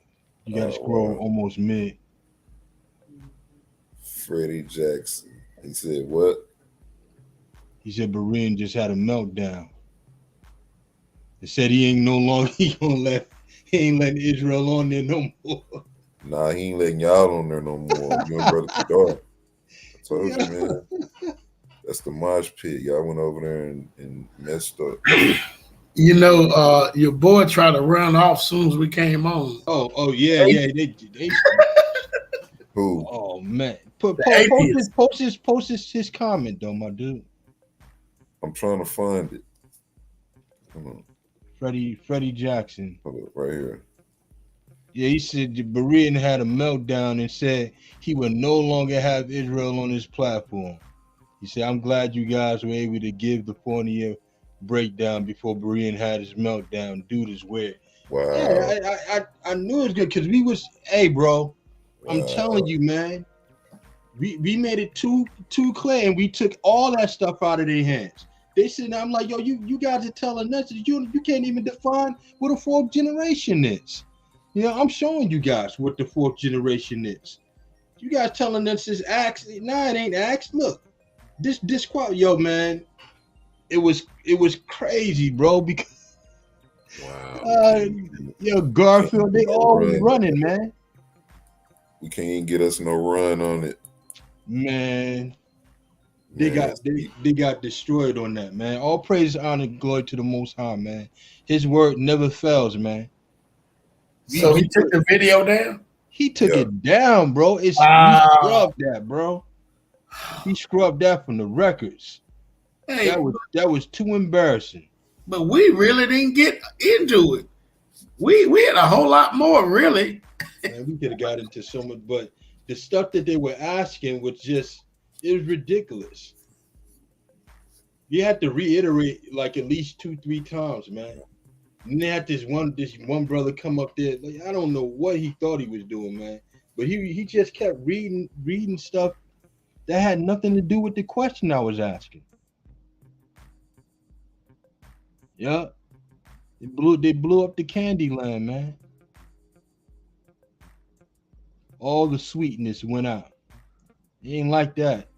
S4: You got to scroll almost mid.
S2: Freddie Jackson. He said what?
S4: He said Berean just had a meltdown. He said he ain't letting Israel on there no more.
S2: Nah, he ain't letting y'all on there no more. You and Brother Kadar. I told you, man. That's the mosh pit. Y'all went over there and messed up.
S5: Your boy tried to run off as soon as we came on.
S4: Oh yeah. They
S2: Who?
S4: Oh man. Post his comment though, my dude.
S2: I'm trying to find it. Come on.
S4: Freddie Jackson.
S2: Hold up, right here.
S4: Yeah, he said Berean had a meltdown and said he would no longer have Israel on his platform. He said, "I'm glad you guys were able to give the 4-year breakdown before Berean had his meltdown. Dude is weird."
S2: Wow.
S4: Yeah, I knew it was good because we was, hey, bro, I'm telling you, man, we made it too clear, and we took all that stuff out of their hands. They said, I'm like, yo, you guys are telling us that you can't even define what a fourth generation is. I'm showing you guys what the fourth generation is. You guys telling us it's Acts. Nah, it ain't Acts. Look, this quote, yo, man, it was crazy, bro. Because Garfield, they always running, man.
S2: We can't even get us no run on it,
S4: man. They got destroyed on that, man. All praise, honor, glory to the Most High, man. His word never fails, man.
S5: So he took the video down?
S4: He took
S2: Yeah.
S4: it down, bro. He
S5: Wow.
S4: scrubbed that, bro. He scrubbed that from the records.
S5: Hey,
S4: That was too embarrassing.
S5: but we really didn't get into it. We had a whole lot more, really.
S4: Man, we could have got into so much, but the stuff that they were asking was just, it was ridiculous. You had to reiterate like at least 2-3 times, man. And they had this one brother come up there. Like, I don't know what he thought he was doing, man. But he just kept reading stuff that had nothing to do with the question I was asking. Yeah. They blew up the candy land, man. All the sweetness went out. It ain't like that.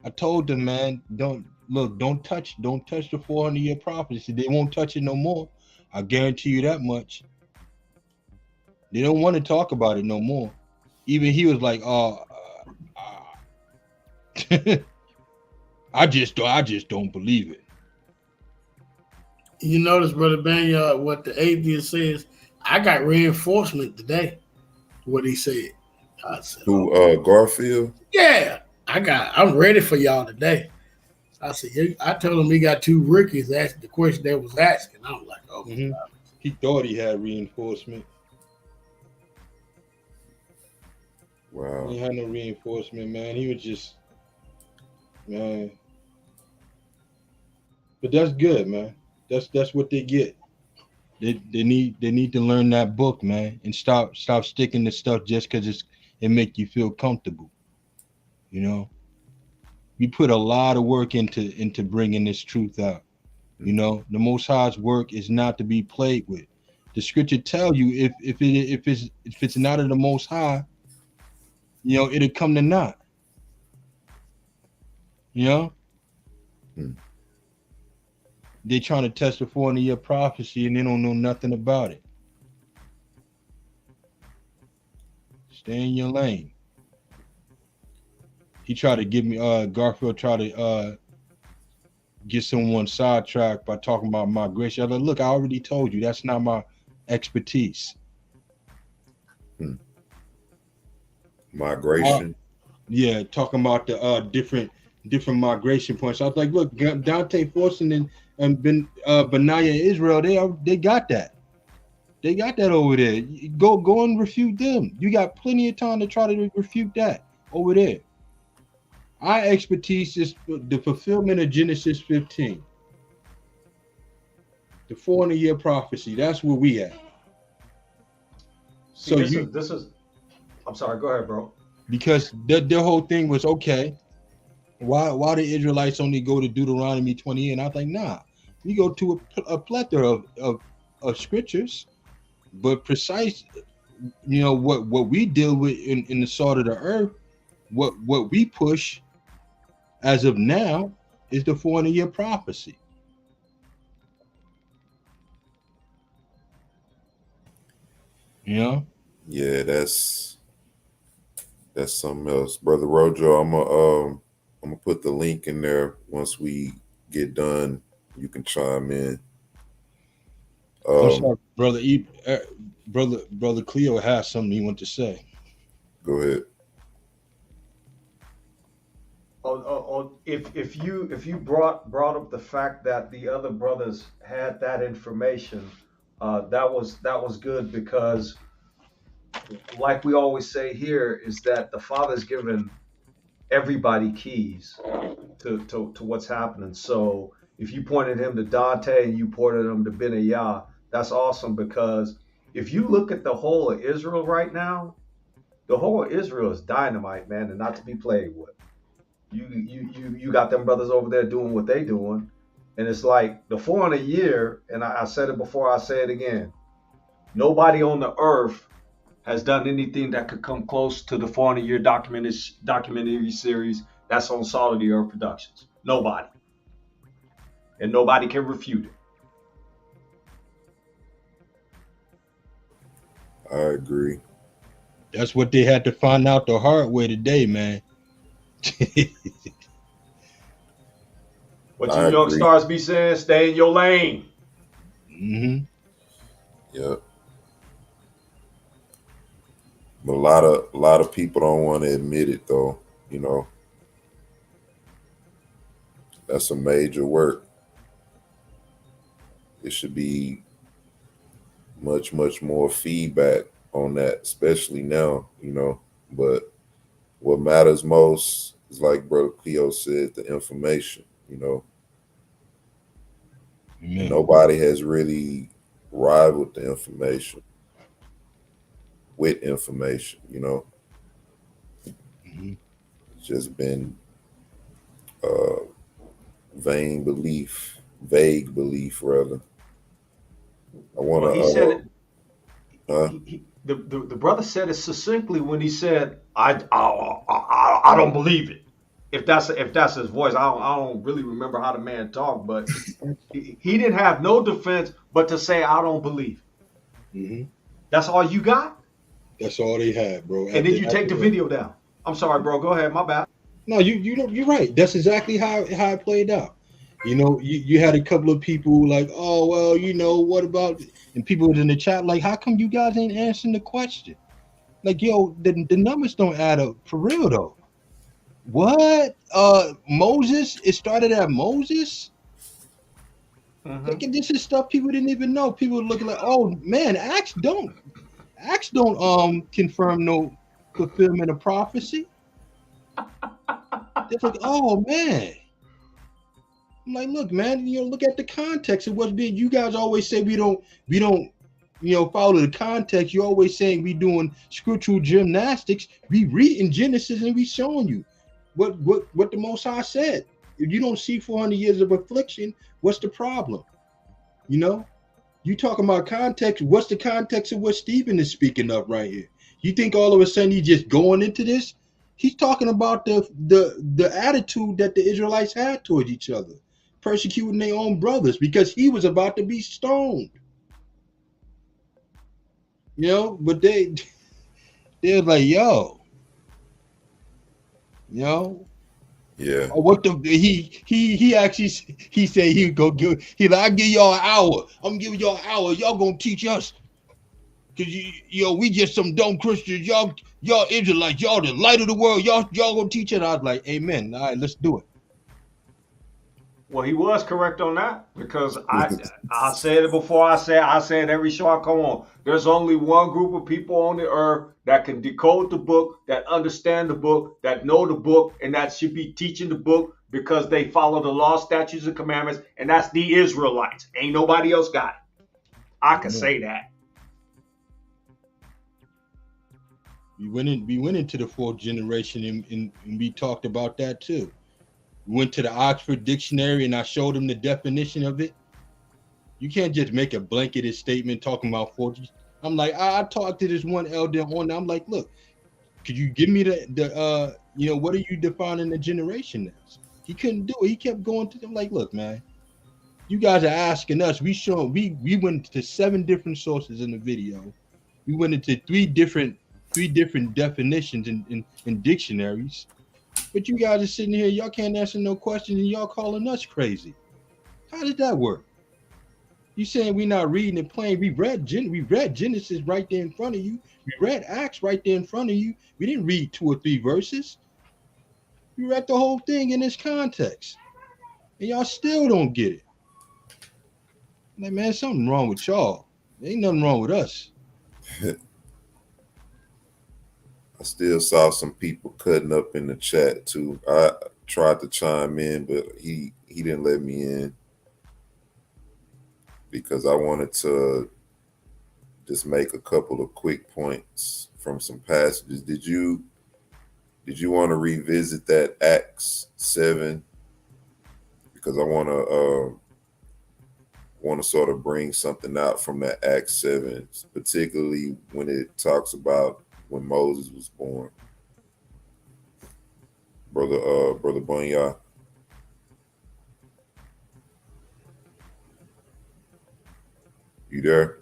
S4: I told them, man, don't touch the 400-year prophecy. They won't touch it no more. I guarantee you that much. They don't want to talk about it no more. Even he was like, I just don't believe it.
S5: You notice, Brother Banyard, what the atheist says? I got reinforcement today. What he said. I said,
S2: Who, Garfield?
S5: yeah, I'm ready for y'all today. I said, I told him he got 2 rookies asking the question they was asking. I was like, oh,
S4: He thought he had reinforcement.
S2: Wow.
S4: He had no reinforcement, man. He was just, man. But that's good, man. That's what they get. They need to learn that book, man, and stop sticking to stuff just because it make you feel comfortable. You know, we put a lot of work into bringing this truth out. You know, the Most High's work is not to be played with. The scripture tell you if it's not of the Most High, you know, it'll come to naught. You know. They trying to test the 400-year prophecy and they don't know nothing about it. Stay in your lane. He tried to give me Garfield tried to get someone sidetracked by talking about migration. I was like, look, I already told you that's not my expertise.
S2: Migration.
S4: Yeah, talking about the different migration points. I was like, look, Dante Forson and Benaiah Israel, they got that. They got that over there. Go and refute them. You got plenty of time to try to refute that over there. Our expertise is the fulfillment of Genesis 15. The 400-year prophecy. That's where we at.
S3: So this is I'm sorry, go ahead, bro.
S4: Because their whole thing was, okay, why the Israelites only go to Deuteronomy 28? And I was like, nah, we go to a plethora of scriptures, but precise, you know, what we deal with in the salt of the earth, what we push as of now is the 400-year prophecy. You know?
S2: Yeah, that's something else. Brother Rojo, I'm gonna put the link in there once we get done. You can chime in.
S4: I'm sorry, brother Cleo has something he wants to say.
S2: Go ahead.
S3: If you brought up the fact that the other brothers had that information, that was good, because like we always say here, is that the Father's given everybody keys to what's happening. So if you pointed him to Dante and you pointed him to Benaiah, that's awesome, because if you look at the whole of Israel right now, the whole of Israel is dynamite, man, and not to be played with. You got them brothers over there doing what they doing, and it's like the 400 year, and I said it before, I say it again. Nobody on the earth has done anything that could come close to the 400-year documentary series that's on Solid Earth Productions. Nobody. And nobody can refute it.
S2: I agree.
S4: That's what they had to find out the hard way today, man.
S3: What you young stars be saying, stay in your lane.
S4: Mm-hmm.
S2: Yep. But a lot of people don't want to admit it though. You know, that's a major work. It should be much more feedback on that, especially now. You know, but what matters most is like Brother Cleo said, the information. You know, and
S4: Amen.
S2: nobody has really rivaled the information with information. You know,
S4: Mhm.
S2: it's just been uh, vague belief rather. I want
S3: Well, he said it.
S2: to.
S3: The brother said it succinctly when he said, I don't believe it." If that's his voice, I don't really remember how the man talked, but he didn't have no defense but to say, "I don't believe."
S4: Mhm.
S3: That's all you got,
S4: That's all they had, bro.
S3: and then
S4: After
S3: you take
S4: after
S3: the
S4: that.
S3: video down. I'm sorry, bro. Go ahead. My bad.
S4: No, you don't. You're right. That's exactly how it played out. You know, you had a couple of people like, oh well, what about? And people was in the chat like, how come you guys ain't answering the question? Like, yo, the numbers don't add up for real though. What? Moses? It started at Moses. Like,
S3: Hmm.
S4: this is stuff people didn't even know. People were looking like, oh man, Acts don't confirm no fulfillment of prophecy. It's like, oh man. I'm like, look, man, look at the context of what's being. You guys always say we don't, follow the context. You're always saying we doing scriptural gymnastics. We reading Genesis and we showing you what the Most High said. If you don't see 400 years of affliction, what's the problem? You know, you talking about context. What's the context of what Stephen is speaking of right here? You think all of a sudden he's just going into this? He's talking about the attitude that the Israelites had towards each other, persecuting their own brothers because he was about to be stoned. But they're like, yo, you know,
S2: Yeah,
S4: or what the he actually he said he would go give he like I give y'all an hour. I'm giving y'all an hour. Y'all gonna teach us. Cause we just some dumb Christians. Y'all Israelites. Y'all the light of the world. Y'all gonna teach it. I was like, amen. All right, let's do it.
S3: Well, he was correct on that because I said it before. I said every show I come on. There's only one group of people on the earth that can decode the book, that understand the book, that know the book, and that should be teaching the book because they follow the law, statutes, and commandments, and that's the Israelites. Ain't nobody else got it. I can
S4: Amen.
S3: say that.
S4: We went into the fourth generation and we talked about that too. We went to the Oxford Dictionary and I showed them the definition of it. You can't just make a blanketed statement talking about fourth. I'm like, I talked to this one elder on. I'm like, look, could you give me what are you defining the generation as? He couldn't do it. He kept going to them like, look, man, you guys are asking us. We went to 7 different sources in the video. We went into three different definitions in dictionaries. But you guys are sitting here, y'all can't answer no questions, and y'all calling us crazy. How did that work? You saying we not reading and playing? We read Genesis right there in front of you. We read Acts right there in front of you. We didn't read 2 or 3 verses. We read the whole thing in its context, and y'all still don't get it. Like, man, something wrong with y'all. There ain't nothing wrong with us.
S2: I still saw some people cutting up in the chat too. I tried to chime in, but he didn't let me in because I wanted to just make a couple of quick points from some passages. Did you want to revisit that Acts 7? Because I want to sort of bring something out from that Acts 7, particularly when it talks about when Moses was born. Brother Bunya. You there?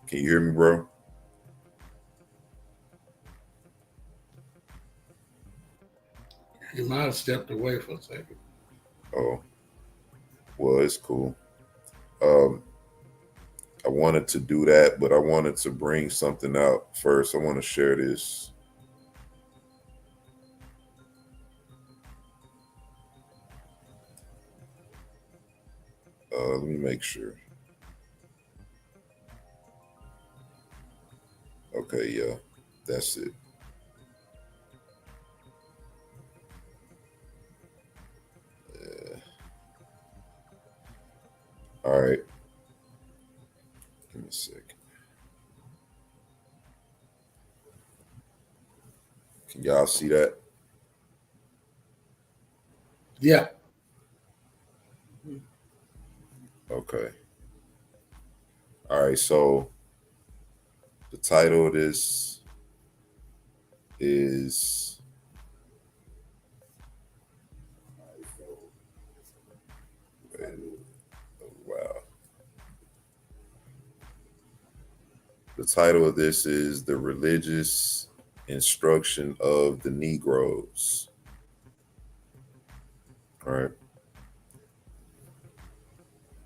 S2: Can you hear me, bro?
S5: He might have stepped away for a second.
S2: Oh, well, it's cool. I wanted to do that, but I wanted to bring something out first. I want to share this. Let me make sure. Okay, yeah, that's it. All right. Give me a second. Can y'all see that?
S5: Yeah.
S2: Okay. All right. So the title of this is wow. The title of this is The Religious Instruction of the Negroes. All right.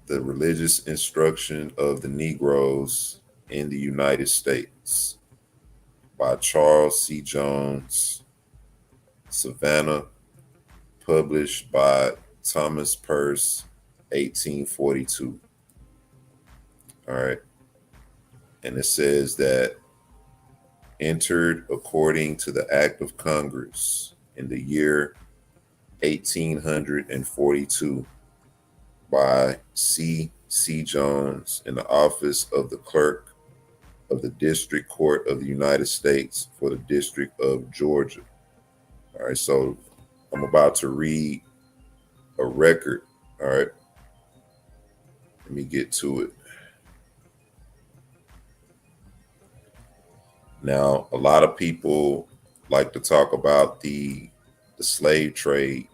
S2: The Religious Instruction of the Negroes in the United States by Charles C. Jones, Savannah, published by Thomas Peirce, 1842. All right. And it says that entered according to the Act of Congress in the year 1842 by C. C. Jones in the office of the clerk of the District Court of the United States for the District of Georgia. All right, so I'm about to read a record. All right, let me get to it. Now, a lot of people like to talk about the slave trade,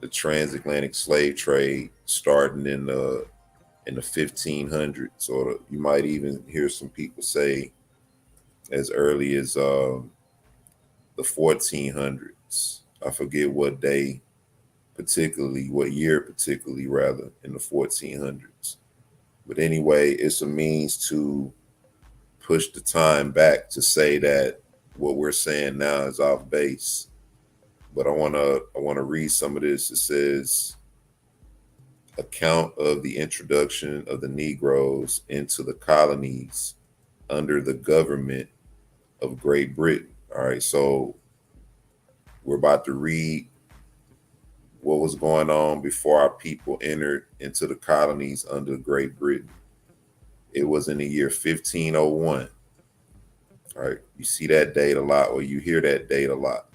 S2: the transatlantic slave trade starting in the 1500s, or you might even hear some people say as early as the 1400s. I forget what day particularly, what year particularly rather, in the 1400s. But anyway, it's a means to push the time back to say that what we're saying now is off base. But I wanna read some of this. It says, account of the introduction of the Negroes into the colonies under the government of Great Britain. All right, so we're about to read what was going on before our people entered into the colonies under Great Britain. It was in the year 1501. All right, you see that date a lot, or you hear that date a lot,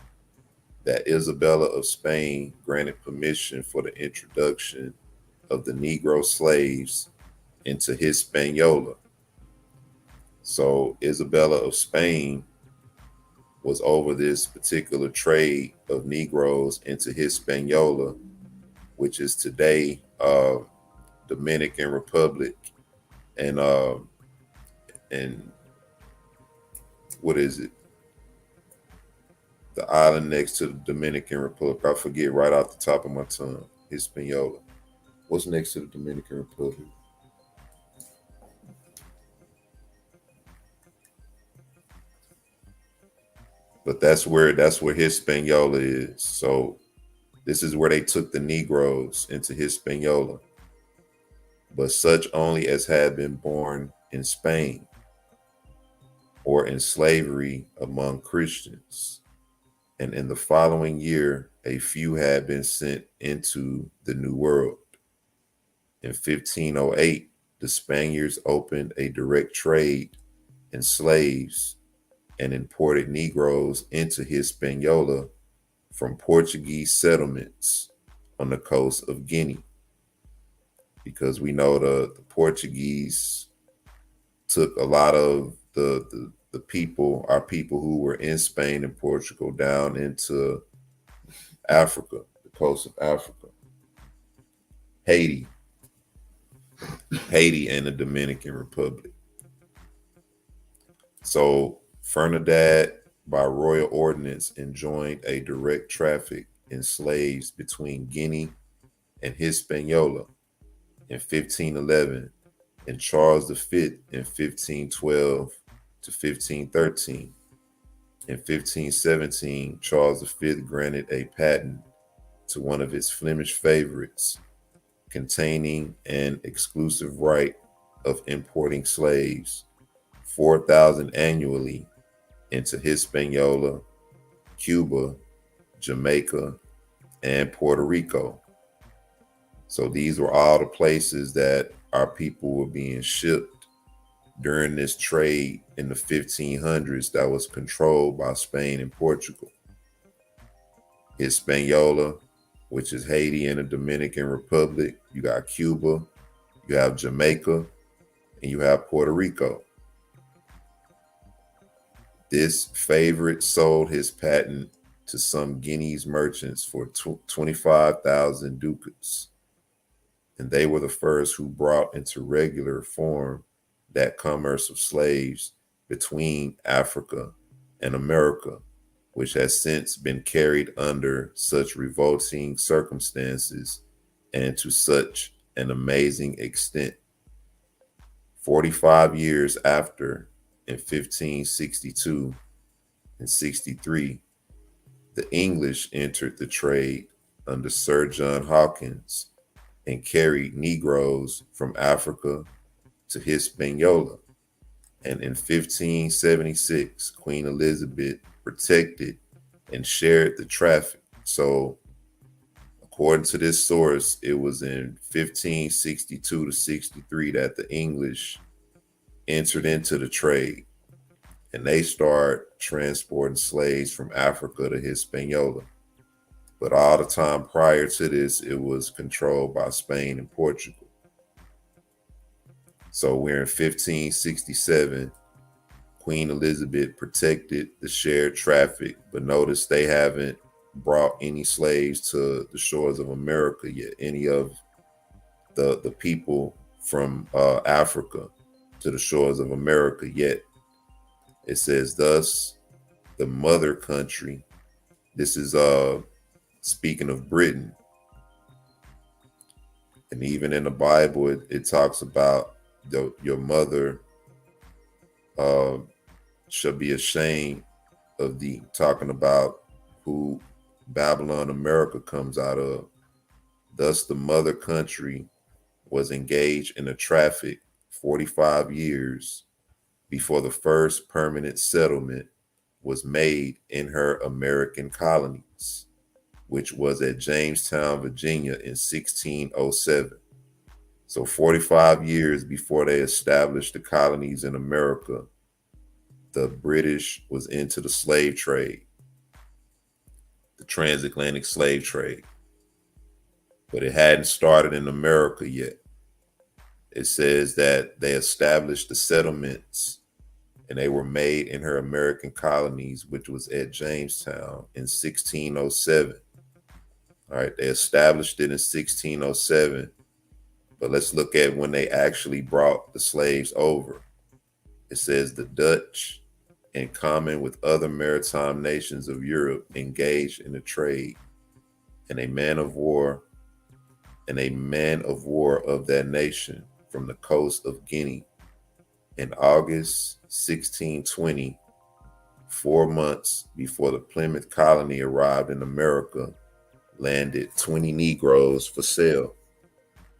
S2: that Isabella of Spain granted permission for the introduction of the Negro slaves into Hispaniola. So Isabella of Spain was over this particular trade of Negroes into Hispaniola, which is today Dominican Republic, and what is it? The island next to the Dominican Republic. I forget right off the top of my tongue. Hispaniola. What's next to the Dominican Republic? But that's where Hispaniola is. So this is where they took the Negroes into Hispaniola, but such only as had been born in Spain or in slavery among Christians. And in the following year, a few had been sent into the New World. In 1508, the Spaniards opened a direct trade in slaves and imported Negroes into Hispaniola from Portuguese settlements on the coast of Guinea. Because we know the Portuguese took a lot of the people, our people who were in Spain and Portugal, down into Africa, the coast of Africa, Haiti and the Dominican Republic. So Fernandad, by royal ordinance, enjoined a direct traffic in slaves between Guinea and Hispaniola, in 1511, and Charles V in 1512 to 1513. In 1517, Charles V granted a patent to one of his Flemish favorites, containing an exclusive right of importing slaves, 4,000 annually, into Hispaniola, Cuba, Jamaica, and Puerto Rico. So these were all the places that our people were being shipped during this trade in the 1500s that was controlled by Spain and Portugal. Hispaniola, which is Haiti and the Dominican Republic. You got Cuba, you have Jamaica, and you have Puerto Rico. This favorite sold his patent to some Guineas merchants for 25,000 ducats. And they were the first who brought into regular form that commerce of slaves between Africa and America, which has since been carried under such revolting circumstances and to such an amazing extent. 45 years after, in 1562 and 63, the English entered the trade under Sir John Hawkins and carried Negroes from Africa to Hispaniola. And in 1576, Queen Elizabeth protected and shared the traffic. So according to this source, it was in 1562 to 63 that the English entered into the trade, and they start transporting slaves from Africa to Hispaniola. But all the time prior to this, it was controlled by Spain and Portugal. So we're in 1567. Queen Elizabeth protected the shared traffic, but notice they haven't brought any slaves to the shores of America yet, any of the people from Africa to the shores of America yet. It says, thus, the mother country, this is speaking of Britain. And even in the Bible, it talks about your mother shall be ashamed of thee, talking about who Babylon, America comes out of. Thus, the mother country was engaged in a traffic 45 years before the first permanent settlement was made in her American colonies, which was at Jamestown, Virginia in 1607. So 45 years before they established the colonies in America, the British was into the slave trade, the transatlantic slave trade. But it hadn't started in America yet. It says that they established the settlements and they were made in her American colonies, which was at Jamestown in 1607. All right, they established it in 1607. But let's look at when they actually brought the slaves over. It says the Dutch, in common with other maritime nations of Europe, engaged in the trade, and a man of war of that nation from the coast of Guinea. In August 1620, 4 months before the Plymouth colony arrived in America, landed 20 Negroes for sale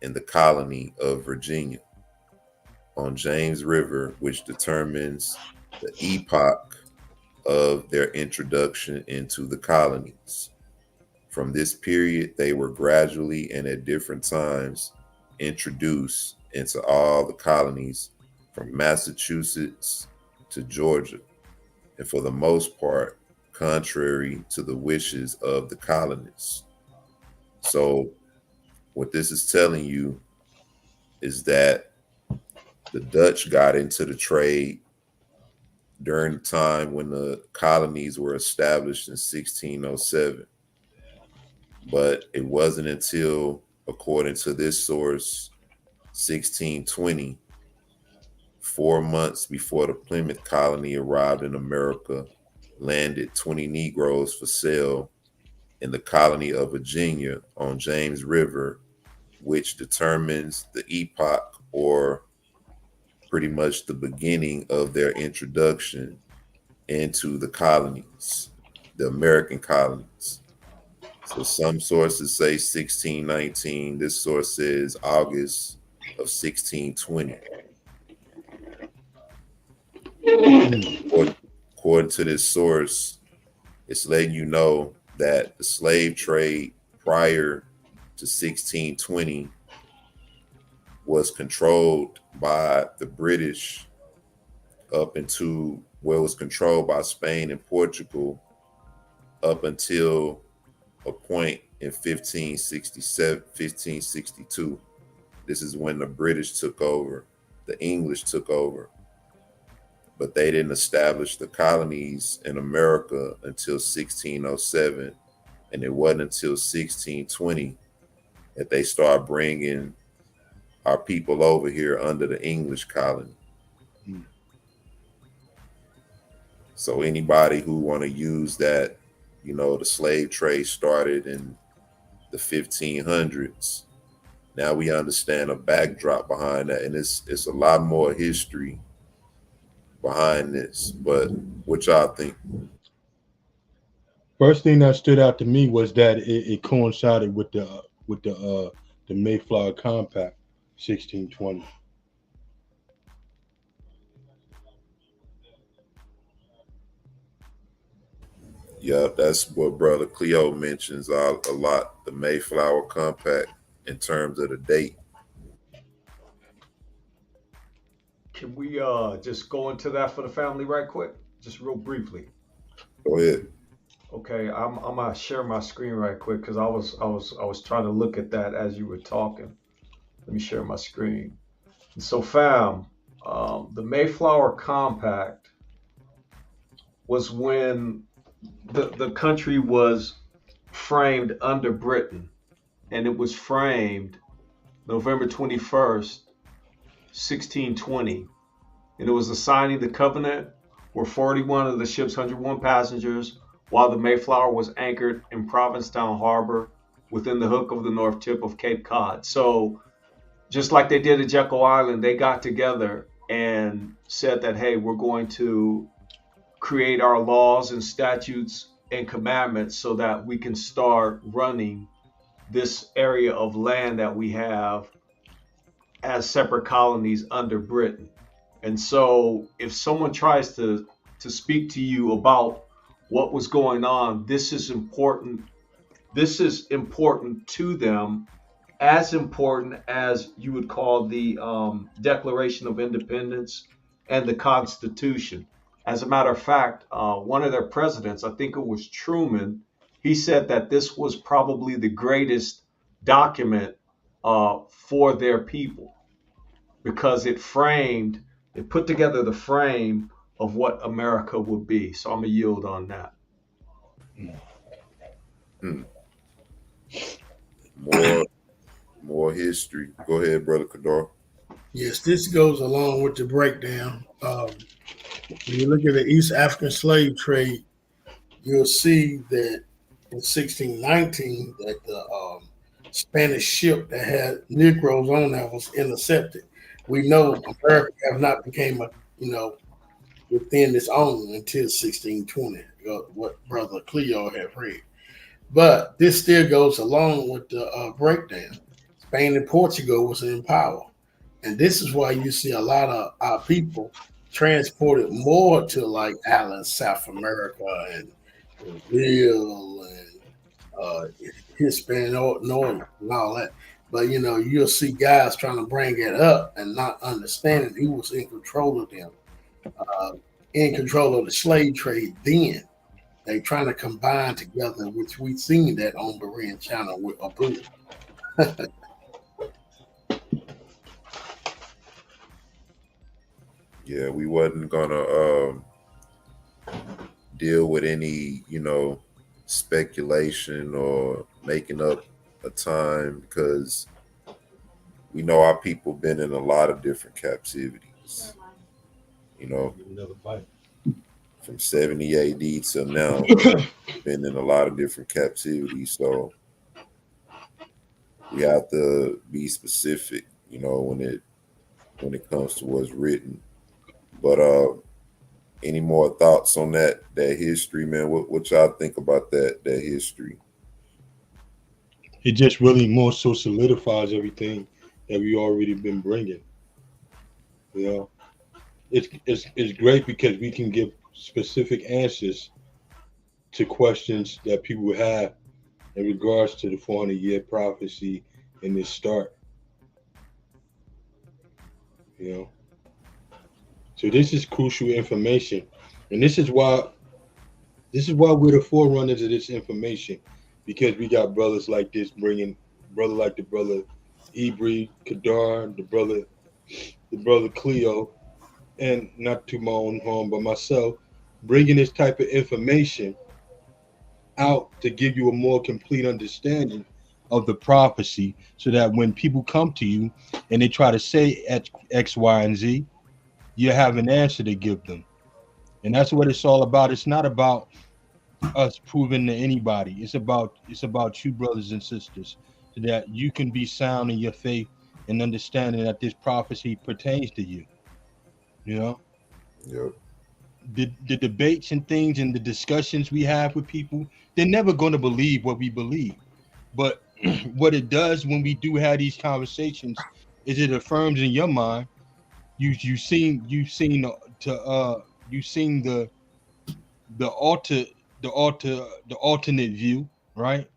S2: in the colony of Virginia on James River, which determines the epoch of their introduction into the colonies. From this period, they were gradually and at different times introduced into all the colonies from Massachusetts to Georgia, and for the most part, contrary to the wishes of the colonists. So what this is telling you is that the Dutch got into the trade during the time when the colonies were established in 1607. But it wasn't until, according to this source, 1620, 4 months before the Plymouth colony arrived in America, landed 20 Negroes for sale in the colony of Virginia on James River, which determines the epoch or pretty much the beginning of their introduction into the colonies, the American colonies. So some sources say 1619. This source says August of 1620. According to this source, it's letting you know that the slave trade prior to 1620 was controlled by the British up into where it was controlled by Spain and Portugal up until a point in 1567, 1562. This is when the British took over, the English took over, but they didn't establish the colonies in America until 1607. And it wasn't until 1620 that they started bringing our people over here under the English colony. So anybody who want to use that, the slave trade started in the 1500s. Now we understand a backdrop behind that, and it's a lot more history behind this. But what y'all think?
S4: First thing that stood out to me was that it coincided with the Mayflower Compact, 1620.
S2: Yeah, that's what Brother Cleo mentions a lot, the Mayflower Compact, in terms of the date.
S3: Can we just go into that for the family right quick? Just real briefly.
S2: Go ahead.
S3: Okay, I'm gonna share my screen right quick because I was trying to look at that as you were talking. Let me share my screen. And so, fam, the Mayflower Compact was when the country was framed under Britain, and it was framed November 21st, 1620, and it was the signing of the covenant where 41 of the ship's 101 passengers, while the Mayflower was anchored in Provincetown Harbor within the hook of the north tip of Cape Cod. So just like they did at Jekyll Island, they got together and said that, hey, we're going to create our laws and statutes and commandments so that we can start running this area of land that we have as separate colonies under Britain. And so if someone tries to speak to you about what was going on, this is important. This is important to them, as important as you would call the Declaration of Independence and the Constitution. As a matter of fact, one of their presidents, I think it was Truman, he said that this was probably the greatest document for their people because it put together the frame of what America would be. So I'm going to yield on that.
S2: More history. Go ahead, Brother Kadar.
S5: Yes, this goes along with the breakdown. When you look at the East African slave trade, you'll see that in 1619 that the Spanish ship that had Negroes on there was intercepted. We know America have not became within its own until 1620, what Brother Cleo have read. But this still goes along with the breakdown. Spain and Portugal was in power. And this is why you see a lot of our people transported more to like Allen, South America, and Brazil, and Hispanic North, and all that. But you'll see guys trying to bring it up and not understanding who was in control of them, in control of the slave trade. Then they trying to combine together, which we've seen that on Berean China with Abu.
S2: Yeah, we wasn't gonna deal with any, speculation or making up a time because we know our people been in a lot of different captivities. From 70 AD till now, been in a lot of different captivities. So we have to be specific, you know, when it comes to what's written. But any more thoughts on that history, man? What y'all think about that history?
S4: It just really more so solidifies everything that we already been bringing. You know, it's great because we can give specific answers to questions that people have in regards to the 400-year prophecy and its start. You know, so this is crucial information, and this is why we're the forerunners of this information, because we got brothers like this bringing the brother Ibri Kadar, the brother Cleo, and not to my own harm, but myself, bringing this type of information out to give you a more complete understanding of the prophecy, so that when people come to you and they try to say X, Y, and Z, you have an answer to give them. And that's what it's all about. It's not about us proving to anybody. It's about you, brothers and sisters, so that you can be sound in your faith and understanding that this prophecy pertains to you. You know,
S2: Yep.
S4: the debates and things and the discussions we have with people, they're never going to believe what we believe. But what it does when we do have these conversations is it affirms in your mind. You've seen the alter the alternate view, right?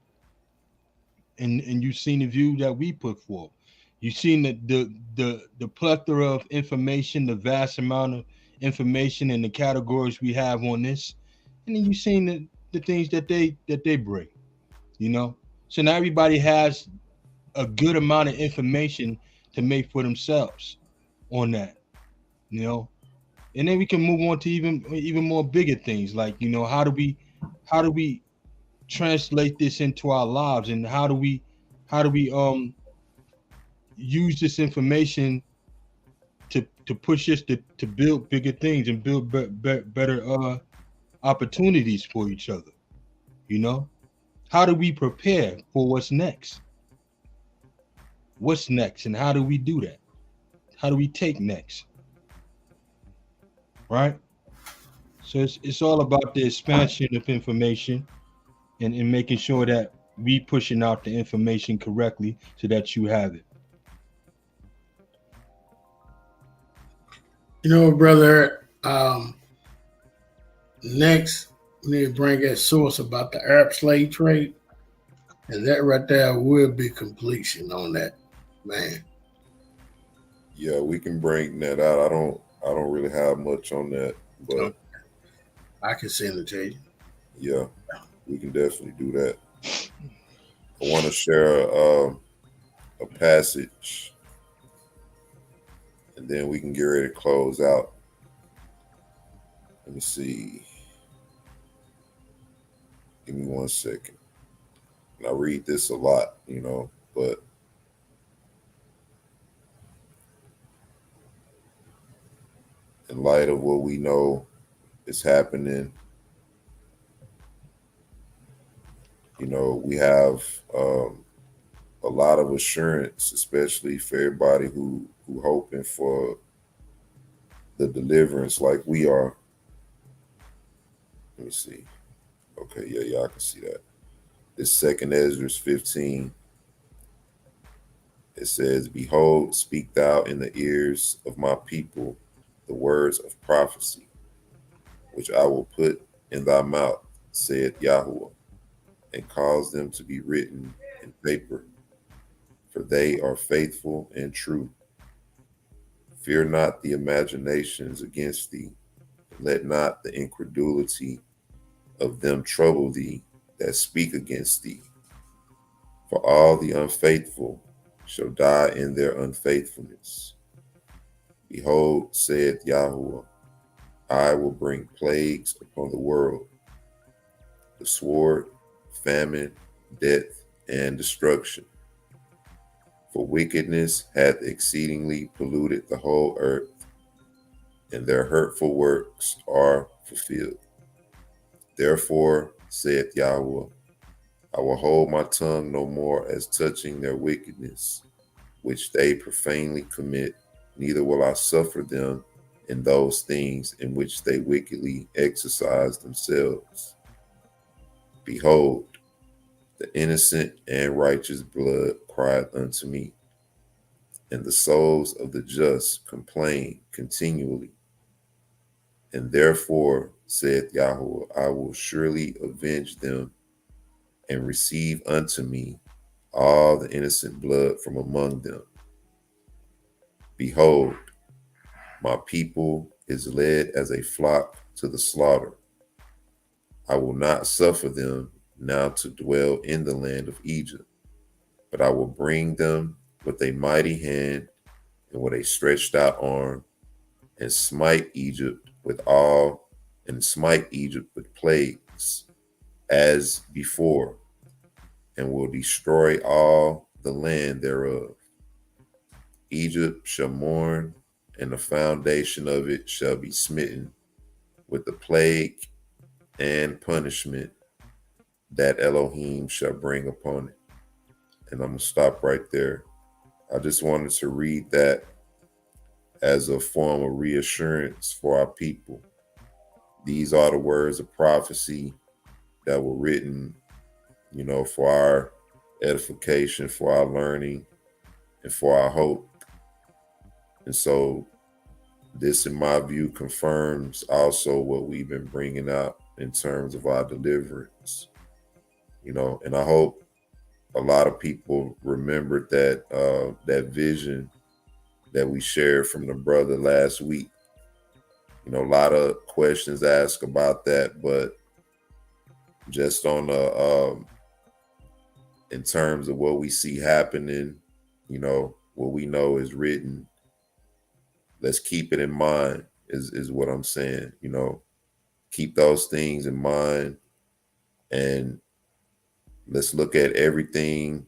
S4: And you've seen the view that we put forth. You've seen the plethora of information, the vast amount of information and the categories we have on this, and then you've seen the things that they bring. You know, so now everybody has a good amount of information to make for themselves on that. You know, and then we can move on to even more bigger things, like, how do we translate this into our lives, and how do we use this information to push us to build bigger things and build better opportunities for each other. You know, how do we prepare for what's next, and how do we do that? How do we take next, right? So it's all about the expansion of information, and making sure that we pushing out the information correctly so that you have it.
S5: You know, brother. Next, we need to bring that source about the Arab slave trade, and that right there will be completion on that, man.
S2: Yeah, we can bring that out. I don't really have much on that, but
S5: I can send it to you.
S2: yeah, we can definitely do that. I want to share a passage, and then we can get ready to close out. Let me see. Give me 1 second. And I read this a lot, you know, but in light of what we know is happening, you know, we have a lot of assurance, especially for everybody who hoping for the deliverance like we are. Let me see. Okay, yeah, y'all can see that. This second Ezra 15. It says, "Behold, speak thou in the ears of my people the words of prophecy, which I will put in thy mouth, saith Yahweh, and cause them to be written in paper, for they are faithful and true. Fear not the imaginations against thee, let not the incredulity of them trouble thee that speak against thee. For all the unfaithful shall die in their unfaithfulness. Behold, saith Yahweh, I will bring plagues upon the world, the sword, famine, death, and destruction. For wickedness hath exceedingly polluted the whole earth, and their hurtful works are fulfilled. Therefore, saith Yahweh, I will hold my tongue no more as touching their wickedness, which they profanely commit, neither will I suffer them in those things in which they wickedly exercise themselves. Behold, the innocent and righteous blood cried unto me, and the souls of the just complain continually. And therefore, saith Yahweh, I will surely avenge them and receive unto me all the innocent blood from among them. Behold, my people is led as a flock to the slaughter. I will not suffer them now to dwell in the land of Egypt, but I will bring them with a mighty hand and with a stretched out arm, and smite Egypt with plagues as before, and will destroy all the land thereof. Egypt shall mourn, and the foundation of it shall be smitten with the plague and punishment that Elohim shall bring upon it. And I'm going to stop right there. I just wanted to read that as a form of reassurance for our people. These are the words of prophecy that were written, for our edification, for our learning, and for our hope. And so this, in my view, confirms also what we've been bringing out in terms of our deliverance. And I hope a lot of people remembered that vision that we shared from the brother last week. A lot of questions asked about that, but just on in terms of what we see happening, what we know is written, let's keep it in mind is what I'm saying. Keep those things in mind, and let's look at everything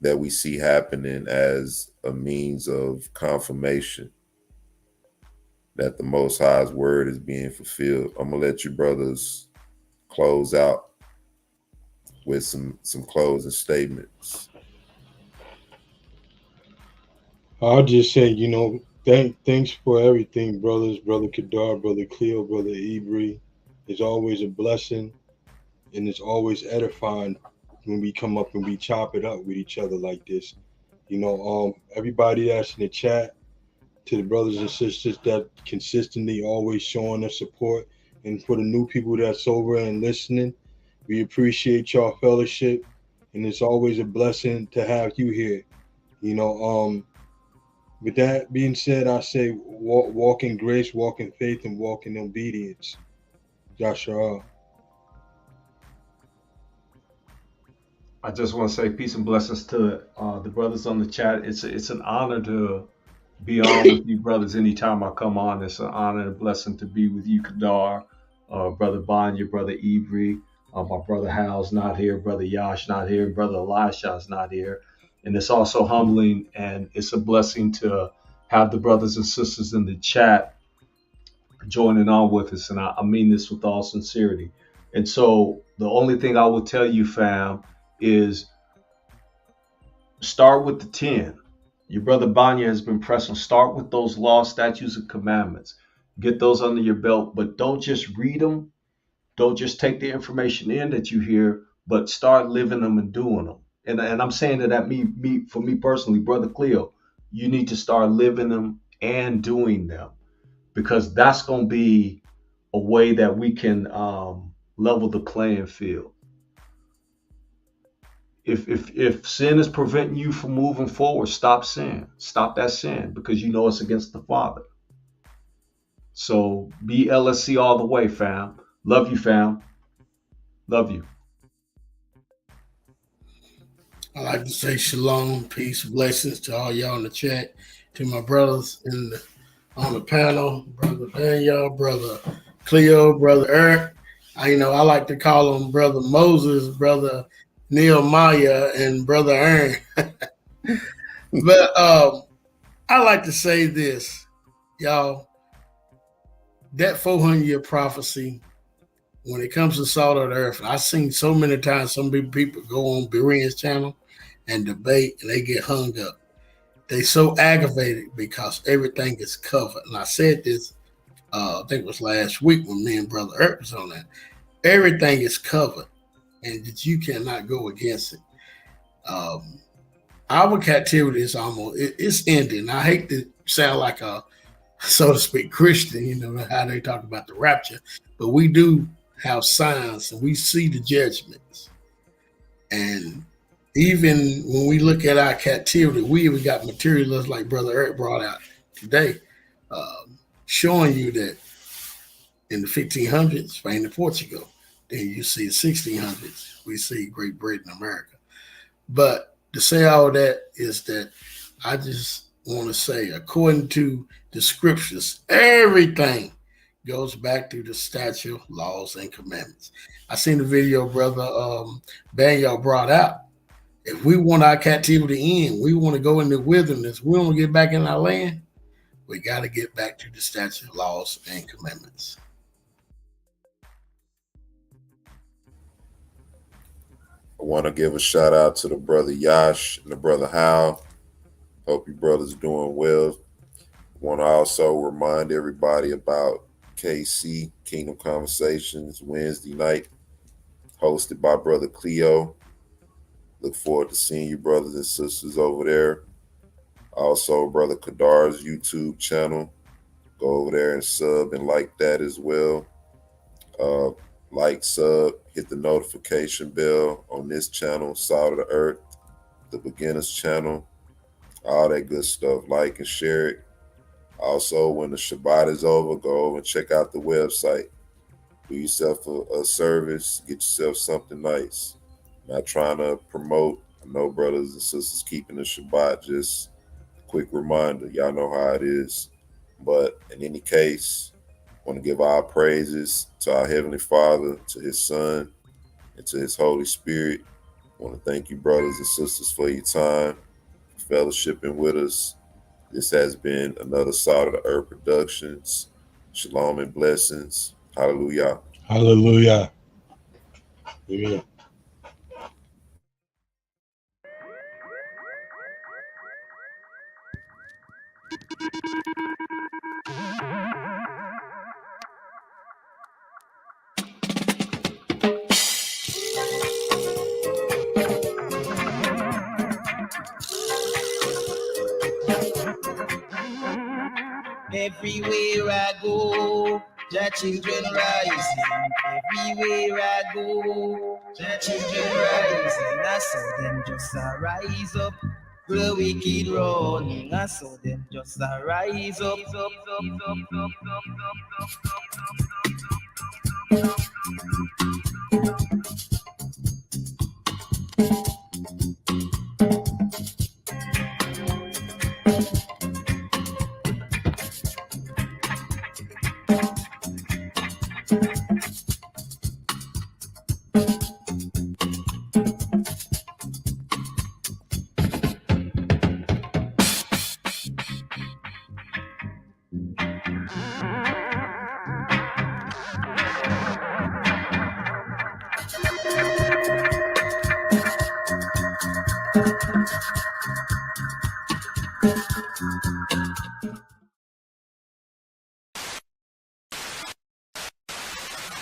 S2: that we see happening as a means of confirmation that the Most High's word is being fulfilled. I'm gonna let you brothers close out with some closing statements.
S4: I'll just say, thanks for everything, brothers, brother Kadar, brother Cleo, brother Ibri. It's always a blessing, and it's always edifying when we come up and we chop it up with each other like this. Everybody that's in the chat, to the brothers and sisters that consistently always showing us support, and for the new people that's over and listening, we appreciate y'all fellowship, and it's always a blessing to have you here. With that being said, I say walk in grace, walk in faith, and walk in obedience. Joshua.
S3: I just want to say peace and blessings to the brothers on the chat. It's an honor to be on with you brothers anytime I come on. It's an honor and a blessing to be with you, Kadar, brother Banya, brother Ibri, my brother Hal's not here, brother Yash not here, brother Elisha's not here. And it's also humbling, and it's a blessing to have the brothers and sisters in the chat joining on with us. And I mean this with all sincerity. And so the only thing I will tell you, fam, is start with the 10. Your brother Banya has been pressing. Start with those laws, statutes, and commandments. Get those under your belt, but don't just read them. Don't just take the information in that you hear, but start living them and doing them. And I'm saying that for me personally, brother Cleo, you need to start living them and doing them, because that's going to be a way that we can level the playing field. If sin is preventing you from moving forward, stop sin. Stop that sin, because you know it's against the Father. So be LSC all the way, fam. Love you, fam. Love you.
S5: I like to say shalom, peace, blessings to all y'all in the chat, to my brothers on the panel, brother Daniel, brother Cleo, brother Eric. I like to call them brother Moses, brother Nehemiah, and brother Aaron. But I like to say this, y'all. That 400-year prophecy when it comes to salt of the earth, I've seen so many times some people go on Berean's channel and debate, and they get hung up. They so aggravated because everything is covered. And I said this, I think it was last week when me and Brother Earp was on that. Everything is covered, and that you cannot go against it. Our captivity is it's ending. I hate to sound like a, so to speak, Christian, you know, how they talk about the rapture, but we do have signs and we see the judgments. And even when we look at our captivity, we even got materialists like Brother Eric brought out today, showing you that in the 1500s, Spain and Portugal, then you see the 1600s, we see Great Britain, America. But to say all that is that I just want to say, according to the scriptures, everything goes back to the statute, laws, and commandments. I seen the video Brother Banyal brought out. If we want our captivity to end, we want to go in the wilderness, we want to get back in our land, we got to get back to the statute, laws, and commandments.
S2: I want to give a shout out to the brother Yash and the brother Hal. Hope you brothers doing well. I want to also remind everybody about KC, Kingdom Conversations, Wednesday night, hosted by Brother Cleo. Look forward to seeing you brothers and sisters over there. Also, Brother Kadar's YouTube channel. Go over there and sub and like that as well. Like, sub, hit the notification bell on this channel, Salt of the Earth, the Beginners channel, all that good stuff. Like and share it. Also, when the Shabbat is over, go over and check out the website. Do yourself a service, get yourself something nice. Not trying to promote. I know brothers and sisters keeping the Shabbat. Just a quick reminder. Y'all know how it is. But in any case, I want to give our praises to our Heavenly Father, to His Son, and to His Holy Spirit. I want to thank you, brothers and sisters, for your time, fellowshipping with us. This has been another Salt of the Earth Productions. Shalom and blessings. Hallelujah.
S4: Hallelujah. Amen.
S1: Everywhere I go, the children rising. Everywhere I go, the children rising. I saw them just rise up. The wicked running, I saw them just rise up.